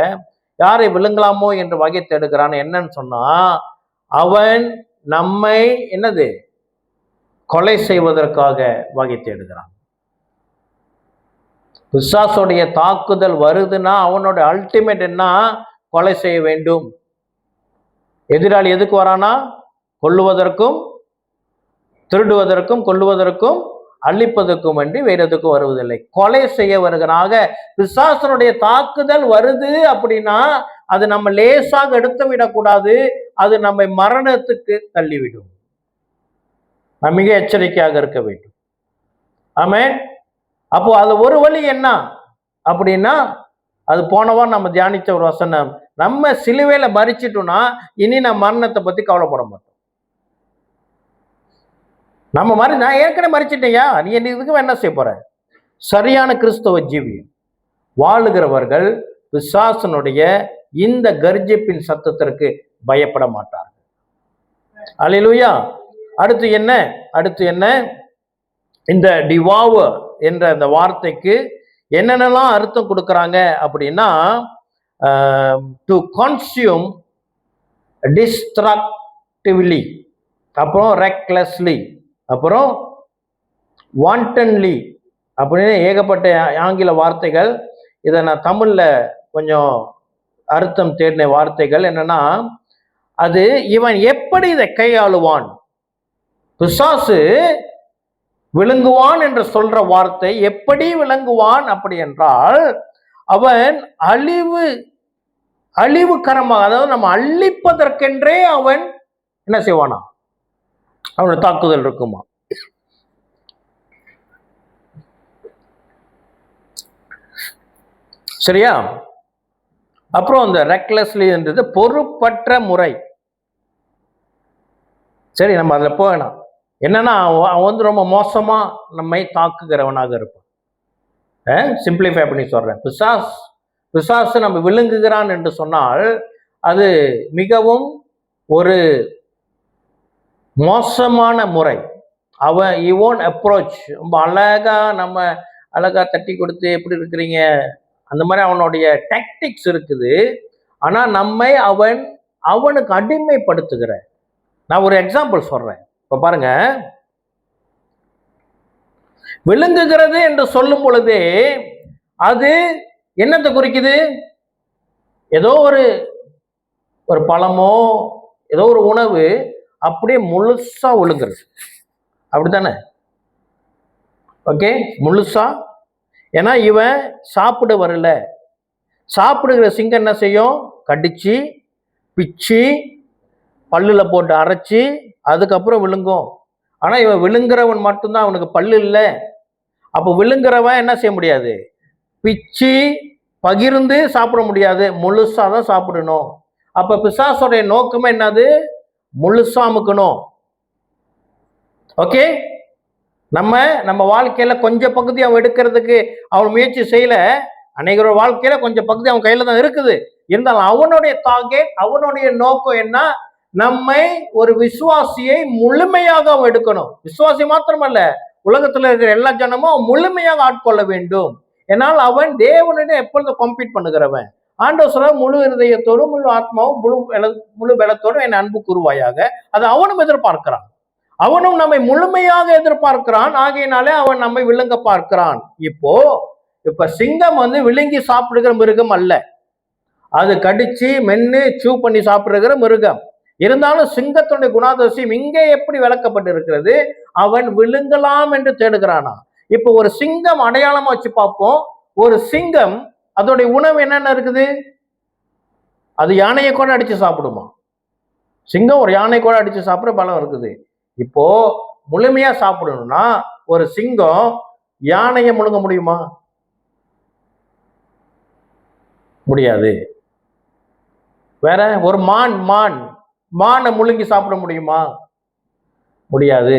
யாரை விழுங்கலாமோ என்று வகை தேடுகிறான். என்னன்னு சொன்னா, அவன் நம்மை என்னது? கொலை செய்வதற்காக வகை தேடுகிறான். பிசாசுடைய தாக்குதல் வருதுன்னா அவனோட அல்டிமேட் என்ன? கொலை செய்ய வேண்டும். எதிராளி எதுக்கு வரானா? கொல்லுவதற்கும், திருடுவதற்கும், கொல்லுவதற்கும், அழிப்பதற்கும் என்று வேற எதுக்கும் வருவதில்லை, கொலை செய்ய வருகிறாக. பிசாசனுடைய தாக்குதல் வருது அப்படின்னா அது நம்ம லேசாக எடுத்து விடக்கூடாது. அது நம்மை மரணத்துக்கு தள்ளிவிடும். நாம் மிக எச்சரிக்கையாக இருக்க வேண்டும். ஆமென். அப்போ அது ஒரு வழி என்ன அப்படின்னா, அது போனவா நம்ம தியானிச்ச ஒரு வசனம், நம்ம சிலுவையில மரிச்சிட்டோம்னா இனி நம்ம மரணத்தை பத்தி கவலைப்பட மாட்டோம். நம்ம மாதிரி நான் ஏற்கனவே மறிச்சிட்டேயா, நீ இதுக்கு என்ன செய்ய போற? சரியான கிறிஸ்தவ ஜீவியம் வாழுகிறவர்கள் பிசாசனுடைய இந்த கர்ஜிப்பின் சத்தத்திற்கு பயப்பட மாட்டார்கள். அல்லேலூயா. அடுத்து என்ன? இந்த டிவாவர் என்ற அந்த வார்த்தைக்கு என்னென்னலாம் அர்த்தம் கொடுக்கறாங்க அப்படின்னா, டு கன்சியூம் டிஸ்ட்ரக்டிவ்லி, அப்புறம் ரெக்லெஸ்லி, அப்புறம் வாண்டன்லி அப்படின்னு ஏகப்பட்ட ஆங்கில வார்த்தைகள். இதை நான் தமிழ்ல கொஞ்சம் அர்த்தம் தேடின வார்த்தைகள் என்னன்னா, அது இவன் எப்படி இதை கையாளுவான், பிசாசு விழுங்குவான் என்று சொல்ற வார்த்தை எப்படி விளங்குவான் அப்படி என்றால், அவன் அழிவுகரமாக, அதாவது நம்ம அழிப்பதற்கென்றே அவன் என்ன செய்வானா? அவனோட தாக்குதல் இருக்குமா? சரியா? அப்புறம் இந்த ரெக்லெஸ்லி என்றது பொறுப்பற்ற முறை. சரி, நம்ம அதில் போகலாம். என்னன்னா, அவன் ரொம்ப மோசமா நம்மை தாக்குகிறவனாக இருப்பான். சிம்பிளிஃபை பண்ணி சொல்றேன். பிசாசு நம்ம விழுங்குகிறான் என்று சொன்னால் அது மிகவும் ஒரு மோசமான முறை. அவன் இவோன் அப்ரோச் ரொம்ப அழகா தட்டி கொடுத்து எப்படி இருக்கிறீங்க அந்த மாதிரி அவனுடைய டாக்டிக்ஸ் இருக்குது. ஆனா நம்மை அவனுக்கு அடிமைப்படுத்துகிற. நான் ஒரு எக்ஸாம்பிள் சொல்றேன். இப்ப பாருங்க, விழுங்குகிறது என்று சொல்லும் பொழுதே அது என்னத்தை குறிக்குது? ஏதோ ஒரு பழமோ ஏதோ ஒரு உணவு அப்படியே முழுசா விழுங்குறது, அப்படித்தானே? ஓகே, முழுசா. ஏன்னா இவன் சாப்பிட வரல. சாப்பிடுகிற சிங்கம் என்ன செய்யும்? கடிச்சு பிச்சு பல்லுல போட்டு அரைச்சி அதுக்கப்புறம் விழுங்கும். ஆனா இவன் விழுங்குறவன் மட்டும்தான், அவனுக்கு பல்லு இல்லை. அப்போ விழுங்குறவன் என்ன செய்ய முடியாது? பிச்சு பகிர்ந்து சாப்பிட முடியாது, முழுசா தான் சாப்பிடணும். அப்ப பிசாசுடைய நோக்கமே என்னது? முழுசா அமுக்கணும். ஓகே, நம்ம வாழ்க்கையில கொஞ்சம் பகுதி அவன் எடுக்கிறதுக்கு அவன் முயற்சி செய்யல. அநேகரோட வாழ்க்கையில கொஞ்சம் பகுதி அவன் கையில தான் இருக்குது. இருந்தாலும் அவனுடைய டார்கெட், அவனுடைய நோக்கம் என்ன? நம்மை ஒரு விசுவாசியை முழுமையாக அவன் எடுக்கணும். விசுவாசி மாத்திரமல்ல, உலகத்துல இருக்கிற எல்லா ஜனமும் முழுமையாக ஆட்கொள்ள வேண்டும். ஏன்னால் அவன் தேவனுடைய எப்பொழுதும் கம்பீட் பண்ணுகிறவன். ஆண்டவர் சொல்ல, முழு இருதயத்தோடும் முழு ஆத்மாவும் முழு பலத்தோடும் என் அன்பு கூறுவாயாக. அது அவனும் எதிர்பார்க்கிறான். அவனும் நம்மை முழுமையாக எதிர்பார்க்கிறான். ஆகையினாலே அவன் நம்மை விழுங்க பார்க்கிறான். இப்ப சிங்கம் விழுங்கி சாப்பிடுகிற மிருகம் அல்ல. அது கடிச்சு மென்னு சூ பண்ணி சாப்பிடுகிற மிருகம். இருந்தாலும் சிங்கத்துடைய குணாதிசயம் இங்கே எப்படி விளக்கப்பட்டு இருக்கிறது? அவன் விழுங்கலாம் என்று தேடுகிறானா. இப்போ ஒரு சிங்கம் அடையாளமா வச்சு பார்ப்போம். ஒரு சிங்கம் அதோடைய உணவு என்னென்ன இருக்குது? அது யானையை கூட அடிச்சு சாப்பிடுமா? சிங்கம் ஒரு யானை கூட அடிச்சு சாப்பிட பலம் இருக்குது. இப்போ முழுமையா சாப்பிடணும்னா ஒரு சிங்கம் யானையை முழுங்க முடியுமா? முடியாது. வேற ஒரு மானை முழுங்கி சாப்பிட முடியுமா? முடியாது.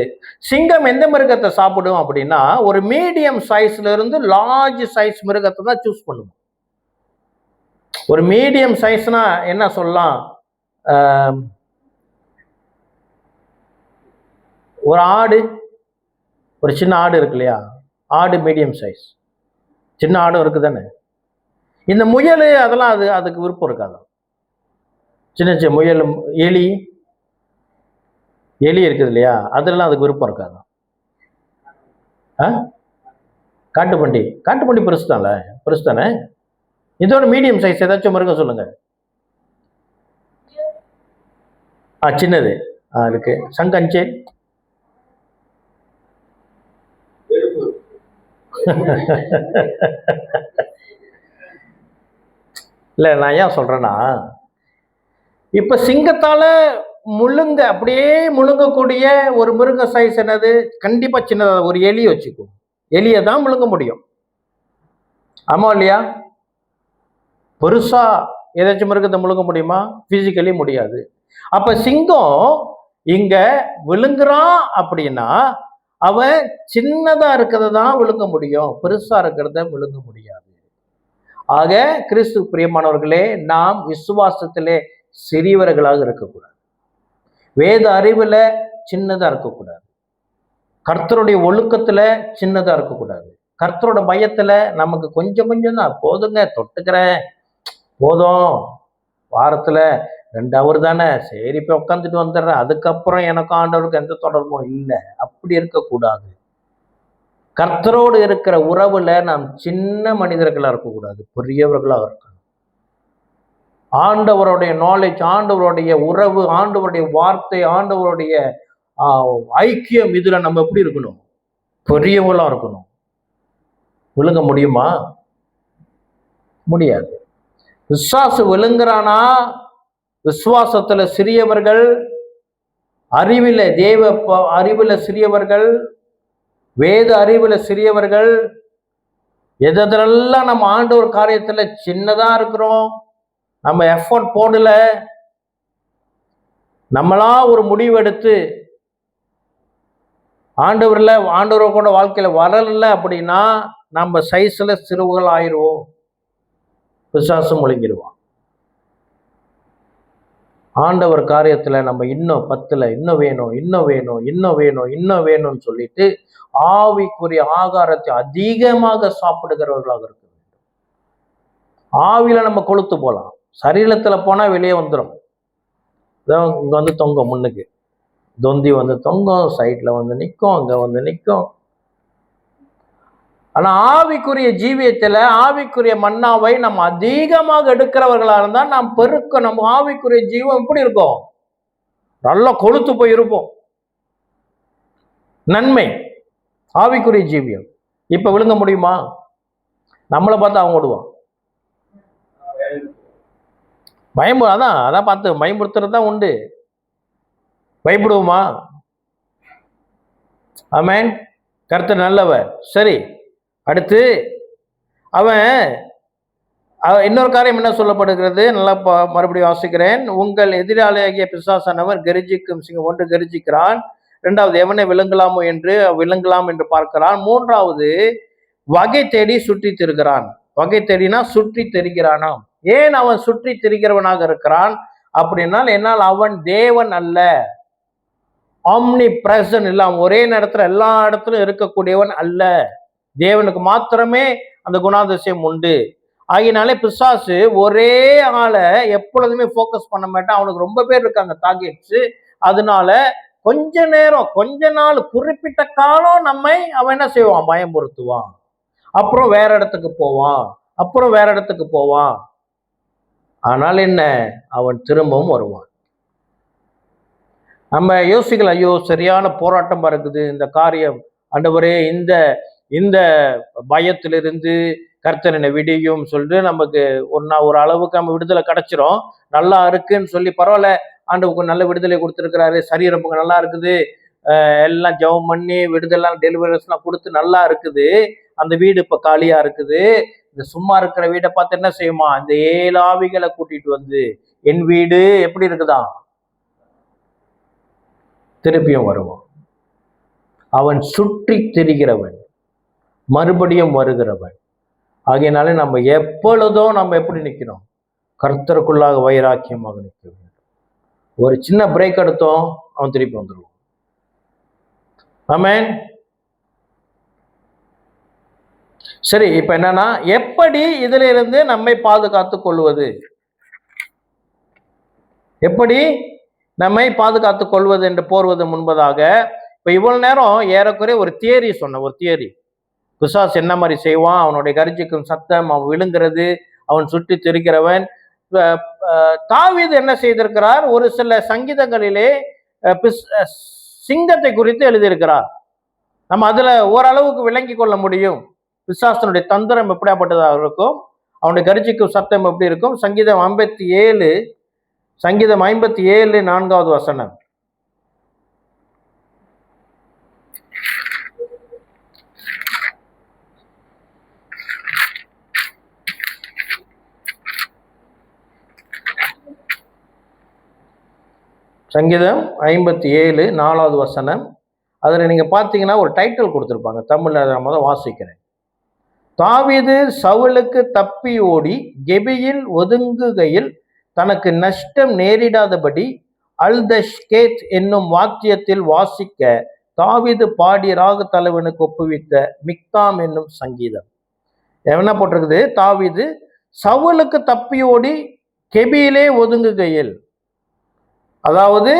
சிங்கம் எந்த மிருகத்தை சாப்பிடும் அப்படின்னா, ஒரு மீடியம் சைஸ்ல இருந்து லார்ஜ் சைஸ் மிருகத்தை தான் சூஸ் பண்ணும். ஒரு மீடியம் சைஸ்னா என்ன சொல்லலாம்? ஒரு ஆடு, ஒரு சின்ன ஆடு இருக்கு இல்லையா? ஆடு மீடியம் சைஸ். சின்ன ஆடும் இருக்கு தானே. இந்த முயல் அதெல்லாம் அதுக்கு விருப்பம் இருக்காது. சின்ன சின்ன முயல், எலி இருக்குது இல்லையா? அதெல்லாம் அதுக்கு விருப்பம் இருக்காது. காட்டுப்பண்டி பெருசு தானே. இதோட மீடியம் சைஸ் ஏதாச்சும் மிருகம் சொல்லுங்க. சின்னது இருக்கு. சங்கஞ்சே இல்ல, நான் ஏன் சொல்றேன்னா, இப்ப சிங்கத்தால அப்படியே முழுங்கக்கூடிய ஒரு மிருக சைஸ் என்னது? கண்டிப்பா சின்னதா ஒரு எலி வச்சுக்கோ. எலியை தான் முழுங்க முடியும். ஆமா இல்லையா? பெருசா ஏதாச்சும் மிருகத்தை முழுங்க முடியுமா? பிசிக்கலி முடியாது. அப்ப சிங்கம் இங்க விழுங்குறான் அப்படின்னா அவன் சின்னதா இருக்கிறத தான் விழுங்க முடியும், பெருசா இருக்கிறத விழுங்க முடியாது. ஆக கிறிஸ்து பிரியமானவர்களே, நாம் விசுவாசத்திலே சிறியவர்களாக இருக்கக்கூடாது. வேத அறிவுல சின்னதா இருக்கக்கூடாது. கர்த்தருடைய ஒழுக்கத்துல சின்னதா இருக்கக்கூடாது. கர்த்தரோட பயத்துல நமக்கு கொஞ்சம் தான் போதுங்க, தொட்டுக்கிறேன் போதும், வாரத்துல 2 hour தானே, சரி போய் உட்காந்துட்டு வந்துடுறேன், அதுக்கப்புறம் எனக்கும் ஆண்டவருக்கு எந்த தொடர்பும் இல்லை, அப்படி இருக்கக்கூடாது. கர்த்தரோடு இருக்கிற உறவுல நாம் சின்ன மனிதர்களா இருக்கக்கூடாது, பெரியவர்களா இருக்கணும். ஆண்டவருடைய நாலேஜ், ஆண்டவருடைய உறவு, ஆண்டவருடைய வார்த்தை, ஆண்டவருடைய ஐக்கியம், இதுல நம்ம எப்படி இருக்கணும்? பெரியவங்களா இருக்கணும். விழுங்க முடியுமா? முடியாது. விசுவாசம் விழுங்குறானா? விசுவாசத்துல சிறியவர்கள், அறிவில அறிவுல சிறியவர்கள், வேத அறிவுல சிறியவர்கள், எதெல்லாம் நம்ம ஆண்டவர் காரியத்துல சின்னதா இருக்கிறோம், நம்ம எஃபோர்ட் போடல, நம்மளா ஒரு முடிவெடுத்து ஆண்டவர் கூட வாழ்க்கையில வரல அப்படின்னா நம்ம சைஸ்ல சிறுவுகள் ஆயிடுவோம். பிசாசு முழுங்கிடுவான். ஆண்டவர் காரியத்துல நம்ம இன்னும் 10ல் இன்னும் வேணும், இன்னும் வேணும், இன்னும் வேணும், இன்னும் வேணும்னு சொல்லிட்டு ஆவிக்குரிய ஆகாரத்தை அதிகமாக சாப்பிடுகிறவர்களாக இருக்கு. ஆவியில நம்ம கொளுத்து போலாம், சரீரத்துல போனா வெளியே வந்துடும். இங்க வந்து தொங்கும், முன்னுக்கு தொந்தி வந்து தொங்கும், சைட்ல வந்து நிற்கும், அங்க வந்து நிற்கும். ஆனா ஆவிக்குரிய ஜீவியத்துல ஆவிக்குரிய மன்னாவை நம்ம அதிகமாக எடுக்கிறவர்களா இருந்தா நாம் பெருக்க நம்ம ஆவிக்குரிய ஜீவம் எப்படி இருக்கும்? நல்லா கொழுத்து போய் இருப்போம். நன்மை ஆவிக்குரிய ஜீவியம். இப்ப விழுங்க முடியுமா? நம்மளை பார்த்து அவன் ஓடுவான். அதான் பார்த்து பயமுறுத்துறது தான் உண்டு. பயப்படுவோமா? ஆமென். கர்த்தர் நல்லவர். சரி, அடுத்து அவன் இன்னொரு காரியம் என்ன சொல்லப்படுகிறது? நல்லா மறுபடியும் வாசிக்கிறேன். உங்கள் எதிராளியாகிய பிசாசானவர் கரிஜிக்கும் சிங்கம் ஒன்று கரிஜிக்கிறான். 2வது எவனை விழுங்கலாம் என்று பார்க்கிறான். 3வது வகை தேடி சுற்றி திரிகிறான். வகை தேடினா சுற்றி திரிகிறானாம். ஏன் அவன் சுற்றி திரிகிறவனாக இருக்கிறான் அப்படின்னால், என்னால் அவன் தேவன் அல்ல, ஆம்னி பிரசன்ட் இல்ல, அவன் ஒரே நேரத்துல எல்லா இடத்துலும் இருக்கக்கூடியவன் அல்ல. தேவனுக்கு மாத்திரமே அந்த குணாதிசயம் உண்டு. ஆகினாலே பிசாசு ஒரே ஆளை எப்பொழுதுமே போக்கஸ் பண்ண மாட்டான். அவனுக்கு ரொம்ப பேர் இருக்காங்க டார்கெட்ஸ். அதனால கொஞ்ச நாள் குறிப்பிட்ட காலம் நம்மை அவன் என்ன செய்வான்? பயமுறுத்துவான். அப்புறம் வேற இடத்துக்கு போவான். ஆனால் என்ன, அவன் திரும்பவும் வருவான். நம்ம யோசிக்கலாம், ஐயோ சரியான போராட்டமா இருக்குது இந்த காரியம், ஆண்டவரே இந்த பயத்திலிருந்து கர்த்தர் என்னை விடியும் சொல்லிட்டு நமக்கு ஒரு அளவுக்கு நம்ம விடுதலை கிடைச்சிரும். நல்லா இருக்குன்னு சொல்லி பரவாயில்ல, ஆண்டவருக்கு நல்ல விடுதலை கொடுத்துருக்கிறாரு, சரீரம் நல்லா இருக்குது, எல்லாம் ஜெபம் பண்ணி விடுதலை டெலிவரிஸ்லாம் கொடுத்து நல்லா இருக்குது, அந்த வீடு இப்ப காலியா இருக்குது. இந்த சும்மா இருக்கிற வீடை பார்த்து என்ன செய்யுமா? இந்த 7 ஆவிகளை கூட்டிட்டு வந்து என் வீடு எப்படி இருக்குதான் திருப்பியும் வருவான். அவன் சுற்றி திரிகிறவன், மறுபடியும் வருகிறவன். ஆகையினாலே நம்ம எப்பொழுதும் நம்ம எப்படி நிற்கணும்? கர்த்தருக்குள்ளாக வைராக்கியமாக நிற்க வேண்டும். ஒரு சின்ன பிரேக் எடுத்தோம், அவன் திருப்பி வந்துடுவான். ஆமென். சரி, இப்ப என்னன்னா, எப்படி இதுல இருந்து நம்மை பாதுகாத்துக் கொள்வது? எப்படி நம்மை பாதுகாத்துக் கொள்வது என்று போர்வது முன்பதாக, இப்ப இவ்வளவு நேரம் ஏறக்குறைய ஒரு தியரி சொன்ன, ஒரு தியரி. பிசாசு என்ன மாதிரி செய்வான், அவனுடைய கர்ஜிக்கும் சத்தம், அவன் விழுங்கிறது, அவன் சுற்றி திரிகிறவன். தாவீது என்ன செய்திருக்கிறார்? ஒரு சில சங்கீதங்களிலே சிங்கத்தை குறித்து எழுதியிருக்கிறார். நம்ம அதுல ஓரளவுக்கு விளங்கி கொள்ள முடியும் பிசாசனுடைய தந்திரம் எப்படியாப்பட்டதாக இருக்கும், அவனுடைய கர்ஜிக்கும் சத்தம் எப்படி இருக்கும். சங்கீதம் 57 4வது வசனம். சங்கீதம் 57 4வது வசனம். அதில் நீங்க பார்த்தீங்கன்னா ஒரு டைட்டில் கொடுத்துருப்பாங்க, தமிழ்ல அதை நான் வாசிக்கிறேன். தாவீது சவுலுக்கு தப்பி ஓடி கெபியில் ஒதுங்குகையில் தனக்கு நஷ்டம் நேரிடாதபடி அல்தஷ்கேத் என்னும் வாத்தியத்தில் வாசிக்க தாவீது பாடி ராக தலைவனுக்கு ஒப்புவித்த மிக்தாம் என்னும் சங்கீதம். என்ன போட்டிருக்குது? தாவீது சவுலுக்கு தப்பி ஓடி கெபியிலே ஒதுங்குகையில், அதாவது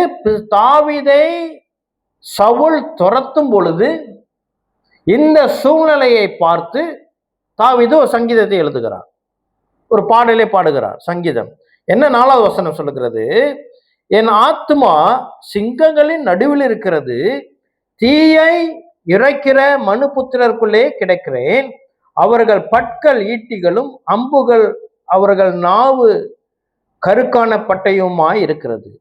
தாவீதை சவுல் துரத்தும் பொழுது இந்த சூழ்நிலையை பார்த்து தாவீது ஒரு சங்கீதத்தை எழுதுகிறார், ஒரு பாடலை பாடுகிறார். சங்கீதம் என்ன 4வது வசனம் சொல்லுகிறது? என் ஆத்மா சிங்கங்களின் நடுவில் இருக்கிறது, தீயை இறைக்கிற மனுபுத்திரருக்குள்ளே கிடைக்கிறேன், அவர்கள் பற்கள் ஈட்டிகளும் அம்புகள் அவர்கள் நாவு கருக்கான பட்டயமாய் இருக்கிறது.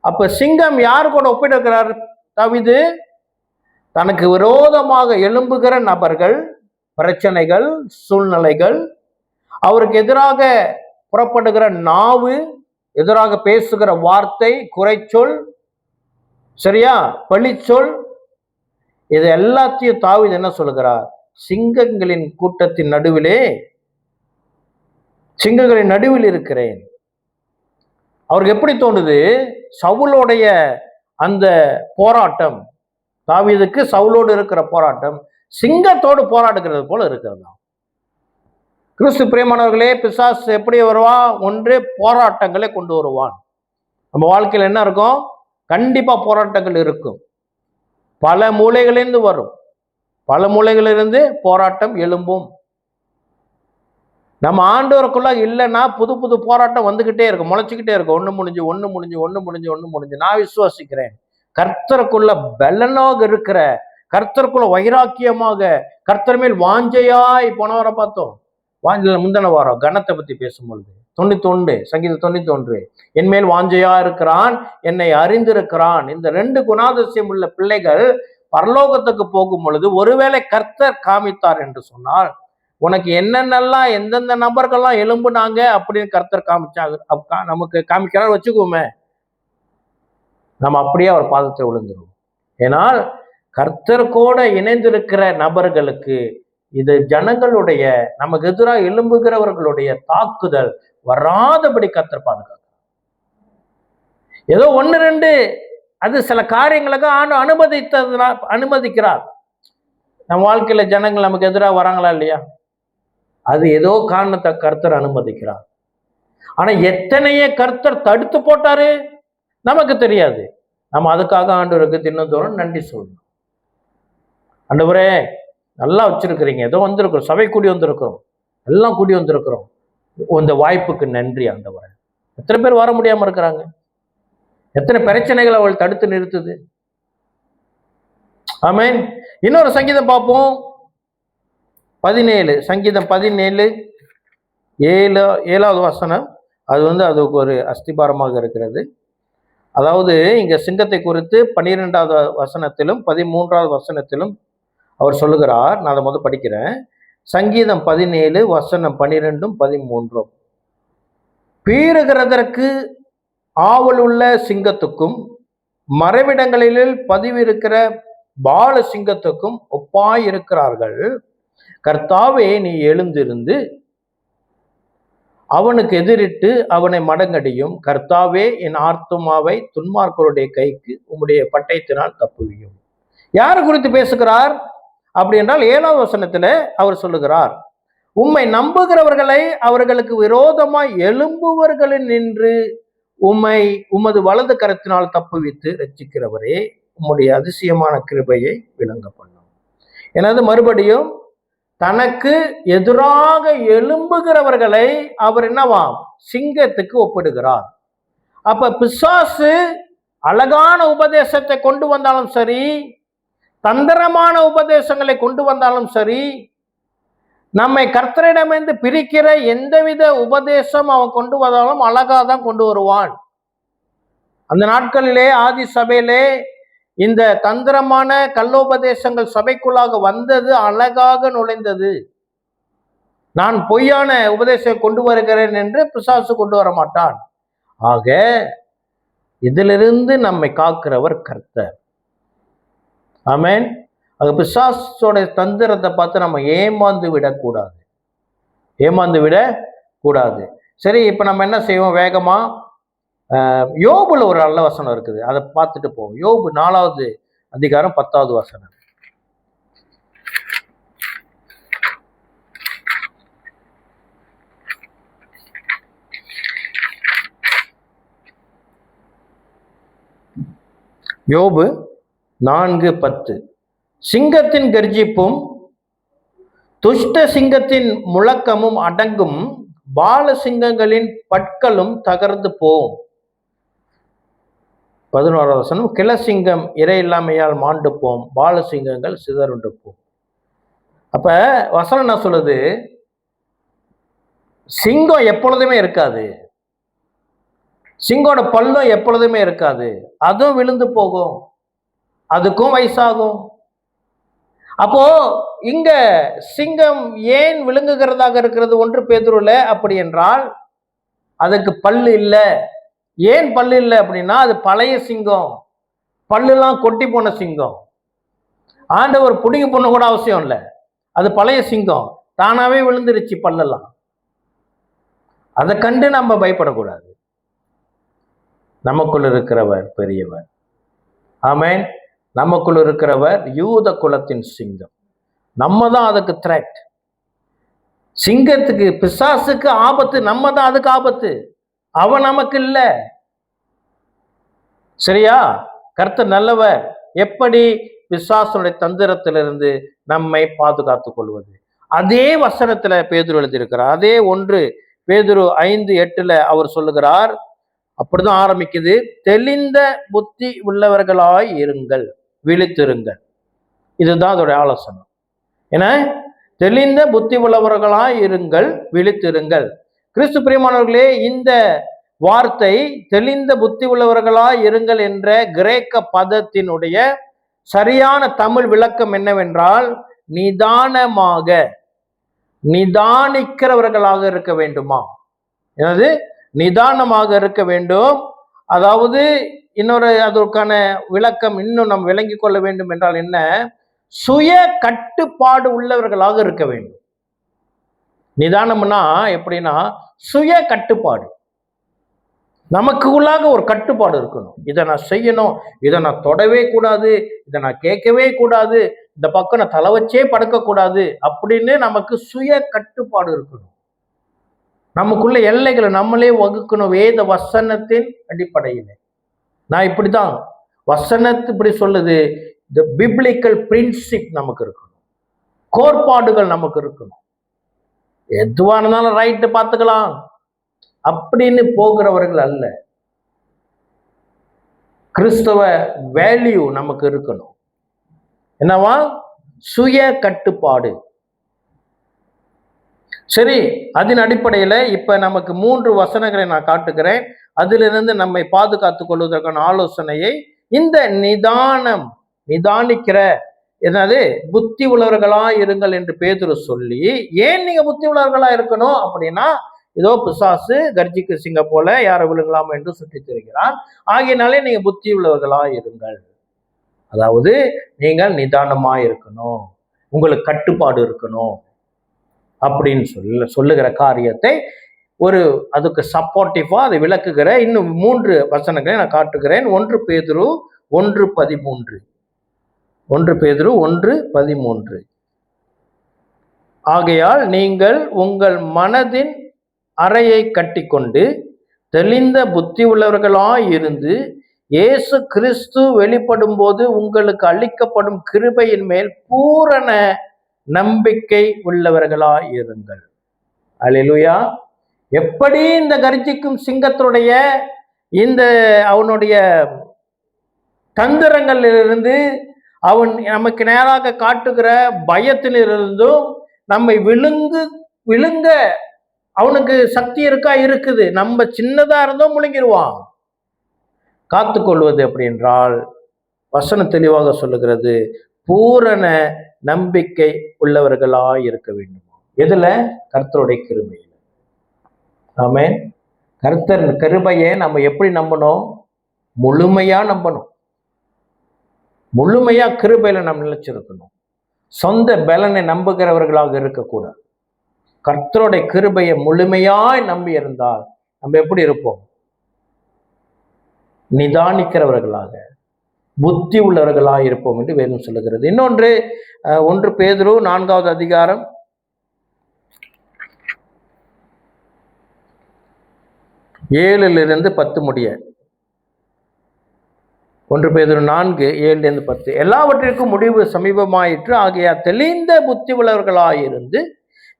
அப்ப சிங்கம் யார் கூட ஒப்பிடுகிறார் தாவீது? தனக்கு விரோதமாக எழும்புகிற நபர்கள், பிரச்சனைகள், சூழ்நிலைகள், அவருக்கு எதிராக புறப்படுகிற நாவு, எதிராக பேசுகிற வார்த்தை, குறைச்சொல், சரியா, பழிச்சொல், இது எல்லாத்தையும் தாவீது என்ன சொல்லுகிறார்? சிங்கங்களின் கூட்டத்தின் நடுவிலே, சிங்கங்களின் நடுவில் இருக்கிறேன். அவருக்கு எப்படி தோணுது? சவுலோடைய அந்த போராட்டம், தாவீதுக்கு சவுலோடு இருக்கிற போராட்டம் சிங்கத்தோடு போராடுகிறது போல இருக்கிறதா. கிறிஸ்து பிரியமானவர்களே, பிசாசு எப்படி வருவான்? ஒன்று போராட்டங்களை கொண்டு வருவான். நம்ம வாழ்க்கையில் என்ன இருக்கும்? கண்டிப்பா போராட்டங்கள் இருக்கும். பல மூலைகளிலிருந்து வரும். பல மூலைகளிலிருந்து போராட்டம் எழும்பும். நம்ம ஆண்டவருக்குள்ள இல்லைன்னா புது புது போராட்டம் வந்துகிட்டே இருக்கும், முளைச்சுக்கிட்டே இருக்கும். ஒண்ணு முடிஞ்சு. நான் விசுவாசிக்கிறேன், கர்த்தருக்குள்ள பலனாக இருக்கிற, கர்த்தருக்குள்ள வைராக்கியமாக, கர்த்தர் மேல் வாஞ்சையாய், போன வாரம் பார்த்தோம், முந்தின வாரம் கனத்தை பத்தி பேசும்பொழுது 91 சங்கீதம் 91, என் மேல் வாஞ்சையா இருக்கிறான், என்னை அறிந்திருக்கிறான். இந்த 2 குணாதிசயம் உள்ள பிள்ளைகள் பரலோகத்துக்கு போகும் பொழுது, ஒருவேளை கர்த்தர் காமித்தார் என்று சொன்னால், உனக்கு என்னென்னலாம் எந்தெந்த நபர்கள்லாம் எலும்புனாங்க அப்படின்னு கர்த்தர் காமிச்சாங்க, நமக்கு காமிக்கிறார் வச்சுக்கோமே, நம்ம அப்படியே அவர் பாதத்தை விழுந்துருவோம். ஏனால் கர்த்தர் கூட இணைந்திருக்கிற நபர்களுக்கு இது ஜனங்களுடைய, நமக்கு எதிராக எழும்புகிறவர்களுடைய தாக்குதல் வராதபடி கர்த்தர் பாதுகாக்க. ஏதோ 1-2 அது சில காரியங்களுக்கு அனுமதிக்கிறார். நம்ம வாழ்க்கையில ஜனங்கள் நமக்கு எதிராக வராங்களா இல்லையா? அது ஏதோ காரணத்தை கர்த்தர் அனுமதிக்கிறார். ஆனா எத்தனைய கர்த்தர் தடுத்து போட்டாரு நமக்கு தெரியாது. நம்ம அதுக்காக ஆண்டவருக்கு தினந்தோறும் நன்றி சொல்லணும். ஆண்டவரே, நல்லா வச்சிருக்கிறீங்க, ஏதோ வந்திருக்கிறோம், சபை கூடி வந்திருக்கிறோம், எல்லாம் கூடி வந்திருக்கிறோம், இந்த வாய்ப்புக்கு நன்றி ஆண்டவரே. எத்தனை பேர் வர முடியாம இருக்கிறாங்க? எத்தனை பிரச்சனைகள் அவள் தடுத்து நிறுத்துது? ஆமென். இன்னொரு சங்கீதம் பார்ப்போம், 17 சங்கீதம் 17 7வது வசனம். அது அதுக்கு ஒரு அஸ்திபாரமாக இருக்கிறது. அதாவது இங்க சிங்கத்தை குறித்து 12வது வசனத்திலும் 13வது வசனத்திலும் அவர் சொல்லுகிறார். நான் அதை முதல் படிக்கிறேன். சங்கீதம் 17 வசனம் 12, 13. பீறுகிறதற்கு ஆவல் உள்ள சிங்கத்துக்கும் மறைவிடங்களில் பதிவிருக்கிற பால சிங்கத்துக்கும் ஒப்பாய் இருக்கிறார்கள். கர்த்தாவே, நீ எழுந்திருந்து அவனுக்கு எதிரிட்டு அவனை மடங்கடியும். கர்த்தாவே, என் ஆத்துமாவை துன்மார்க்கருடைய கைக்கு உம்முடைய பட்டயத்தினால் தப்புவியும். யாரு குறித்து பேசுகிறார் அப்படி என்றால் 7வது வசனத்துல அவர் சொல்லுகிறார், உம்மை நம்புகிறவர்களை அவர்களுக்கு விரோதமாய் எழும்புவர்களில் நின்று உமது வலது கரத்தினால் தப்புவித்து ரட்சிக்கிறவரே, உம்முடைய அதிசயமான கிருபையை விளங்க பண்ணும். எனது மறுபடியும் தனக்கு எதிராக எழும்புகிறவர்களை அவர் என்னவாம்? சிங்கத்துக்கு ஒப்பிடுகிறார். அப்ப பிசாசு அழகான உபதேசத்தை கொண்டு வந்தாலும் சரி, தந்திரமான உபதேசங்களை கொண்டு வந்தாலும் சரி, நம்மை கர்த்தரிடமிருந்து பிரிக்கிற எந்தவித உபதேசம் அவன் கொண்டு வந்தாலும் அழகா தான் கொண்டு வருவான். அந்த நாட்களிலே ஆதி சபையிலே இந்த தந்திரமான கள்ளோபதேசங்கள் சபைக்குள்ளாக வந்தது, அழகாக நுழைந்தது. நான் பொய்யான உபதேசம் கொண்டு வருகிறேன் என்று பிசாசு கொண்டு வர மாட்டான். ஆக இதிலிருந்து நம்மை காக்கிறவர் கர்த்தர். ஆமென். அது பிசாசோட தந்திரத்தை பார்த்து நம்ம ஏமாந்து விடக்கூடாது. சரி, இப்ப நம்ம என்ன செய்வோம்? வேகமா யோபுல ஒரு நல்ல வசனம் இருக்குது, அதை பார்த்துட்டு போவோம். யோபு 4வது அதிகாரம் 10வது வசனம். யோபு 4:10. சிங்கத்தின் கர்ஜிப்பும் துஷ்ட சிங்கத்தின் முழக்கமும் அடங்கும், பால சிங்கங்களின் பற்களும் தகர்ந்து போம். 11வது வசனம். கிளசிங்கம் இறை இல்லாமையால் மாண்டு போம், பால சிங்கங்கள் சிதறுண்டு போம். அப்ப வசனம் என்ன சொல்லுது? சிங்கம் எப்பொழுதுமே இருக்காது, சிங்கோட பல்லும் எப்பொழுதுமே இருக்காது, அதுவும் விழுந்து போகும், அதுக்கும் வயசாகும். அப்போ இங்க சிங்கம் ஏன் விழுங்குகிறதாக இருக்கிறது? 1 பேதுருல அப்படி என்றால் அதுக்கு பல்லு இல்லை. ஏன் பல்லு இல்லை அப்படின்னா அது பழைய சிங்கம், பல்லுலாம் கொட்டி போன சிங்கம். ஆண்டவர் புடிங்கி போன கூட அவசியம் இல்லை, அது பழைய சிங்கம், தானாவே விழுந்துருச்சு பல்லெல்லாம். அதை கண்டு நம்ம பயப்படக்கூடாது. நமக்குள் இருக்கிறவர் பெரியவர். ஆமென். நமக்குள் இருக்கிறவர் யூத குலத்தின் சிங்கம். நம்ம தான் அதுக்கு த்ரெட். சிங்கத்துக்கு, பிசாசுக்கு ஆபத்து, நம்ம தான் அதுக்கு ஆபத்து. அவன் நமக்கு இல்ல. சரியா? கர்த்தர் நல்லவர். எப்படி பிசாசுடைய தந்திரத்திலிருந்து நம்மை பாதுகாத்துக் கொள்வது? அதே வசனத்துல பேதுரு எழுதியிருக்கிறார். அதே 1 பேதுரு 5:8 அவர் சொல்லுகிறார். அப்படிதான் ஆரம்பிக்குது. தெளிந்த புத்தி உள்ளவர்களாய் இருங்கள், விழித்திருங்கள். இதுதான் அதோடைய ஆலோசனை. ஏன்னா, தெளிந்த புத்தி உள்ளவர்களாய் இருங்கள், விழித்திருங்கள். கிறிஸ்து பிரியமானவர்களே, இந்த வார்த்தை தெளிந்த புத்தி உள்ளவர்களாய் இருங்கள் என்ற கிரேக்க பதத்தினுடைய சரியான தமிழ் விளக்கம் என்னவென்றால், நிதானமாக, நிதானிக்கிறவர்களாக இருக்க வேண்டுமா? என்னது? நிதானமாக இருக்க வேண்டும். அதாவது இன்னொரு அதற்கான விளக்கம் இன்னும் நாம் விளங்கி கொள்ள வேண்டும் என்றால் என்ன? சுய கட்டுப்பாடு உள்ளவர்களாக இருக்க வேண்டும். நிதானம்னா எப்படின்னா, சுய கட்டுப்பாடு. நமக்கு உள்ளாக ஒரு கட்டுப்பாடு இருக்கணும். இதை நான் செய்யணும், இதை நான் தொடவே கூடாது, இதை நான் கேட்கவே கூடாது, இந்த பக்கம் நான் தலை வச்சே படுக்கக்கூடாது அப்படின்னு நமக்கு சுய கட்டுப்பாடு இருக்கணும். நமக்குள்ள எல்லைகளை நம்மளே வகுக்கணும் வேத வசனத்தின் அடிப்படையில். நான் இப்படிதான், வசனத்து இப்படி சொல்லுது, இந்த பிப்ளிக்கல் பிரின்சிப் நமக்கு இருக்கணும், கோட்பாடுகள் நமக்கு இருக்கணும். எதுவா இருந்தாலும் ரைட்டு பார்த்துக்கலாம் அப்படின்னு போகிறவர்கள் அல்ல. கிறிஸ்தவ வேல்யூ நமக்கு இருக்கணும். என்னவா? சுய கட்டுப்பாடு. சரி, அதன் அடிப்படையில இப்ப நமக்கு 3 வசனங்களை நான் காட்டுகிறேன். அதிலிருந்து நம்மை பாதுகாத்துக் கொள்வதற்கான ஆலோசனையை இந்த நிதானிக்கிற, என்னது, புத்தி உள்ளவர்களா இருங்கள் என்று பேதுரு சொல்லி, ஏன் நீங்க புத்தி உள்ளவர்களா இருக்கணும் அப்படின்னா, இதோ பிசாசு கர்ஜிக்கு சிங்க போல யாரை விழுங்கலாம் என்று சுற்றி திரிகிறான், ஆகையினாலே நீங்க புத்தி உள்ளவர்களா இருங்கள். அதாவது நீங்கள் நிதானமா இருக்கணும், உங்களுக்கு கட்டுப்பாடு இருக்கணும் அப்படின்னு சொல்லுகிற காரியத்தை அதுக்கு சப்போர்ட்டிவா அதை விளக்குகிற இன்னும் 3 வசனங்களை நான் காட்டுகிறேன். 1 பேதுரு 1:13. 1 பேதுரு 1:13. ஆகையால் நீங்கள் உங்கள் மனதின் அறையை கட்டிக்கொண்டு தெளிந்த புத்தி உள்ளவர்களாய் இருந்து, இயேசு கிறிஸ்து வெளிப்படும் போது உங்களுக்கு அளிக்கப்படும் கிருபையின் மேல் பூரண நம்பிக்கை உள்ளவர்களாய் இருங்கள். அல்லேலூயா. எப்படி இந்த கர்ஜிக்கும் சிங்கத்துடைய இந்த அவனுடைய தந்திரங்களிலிருந்து, அவன் நமக்கு நேராக காட்டுகிற பயத்திலிருந்தும் நம்மை விழுங்க அவனுக்கு சக்தி இருக்குது. நம்ம சின்னதா இருந்தோம் முழுங்கிடுவான். காத்துக்கொள்வது அப்படி என்றால் வசனம் தெளிவாக சொல்லுகிறது, பூரண நம்பிக்கை உள்ளவர்களாய் இருக்க வேண்டும். எதுல? கர்த்தருடைய கிருபையில். ஆமென். கர்த்தர் கிருபையை நம்ம எப்படி நம்பணும்? முழுமையா நம்பணும். முழுமையா கிருபையில நம்ம நிலைச்சிருக்கணும். சொந்த பலனை நம்புகிறவர்களாக இருக்கக்கூடாது. கர்த்தருடைய கிருபையை முழுமையாய் நம்பி இருந்தால் நம்ம எப்படி இருப்போம்? நிதானிக்கிறவர்களாக, புத்தி உள்ளவர்களாக இருப்போம் என்று வேதம் சொல்லுகிறது. இன்னொன்று 1 பேதுரு 4வது அதிகாரம் 7 10 முடிய. 1 பேதுரு 4:7 10. எல்லாவற்றிற்கும் முடிவு சமீபமாயிற்று, ஆகையால் தெளிந்த புத்தி உள்ளவர்களாயிருந்து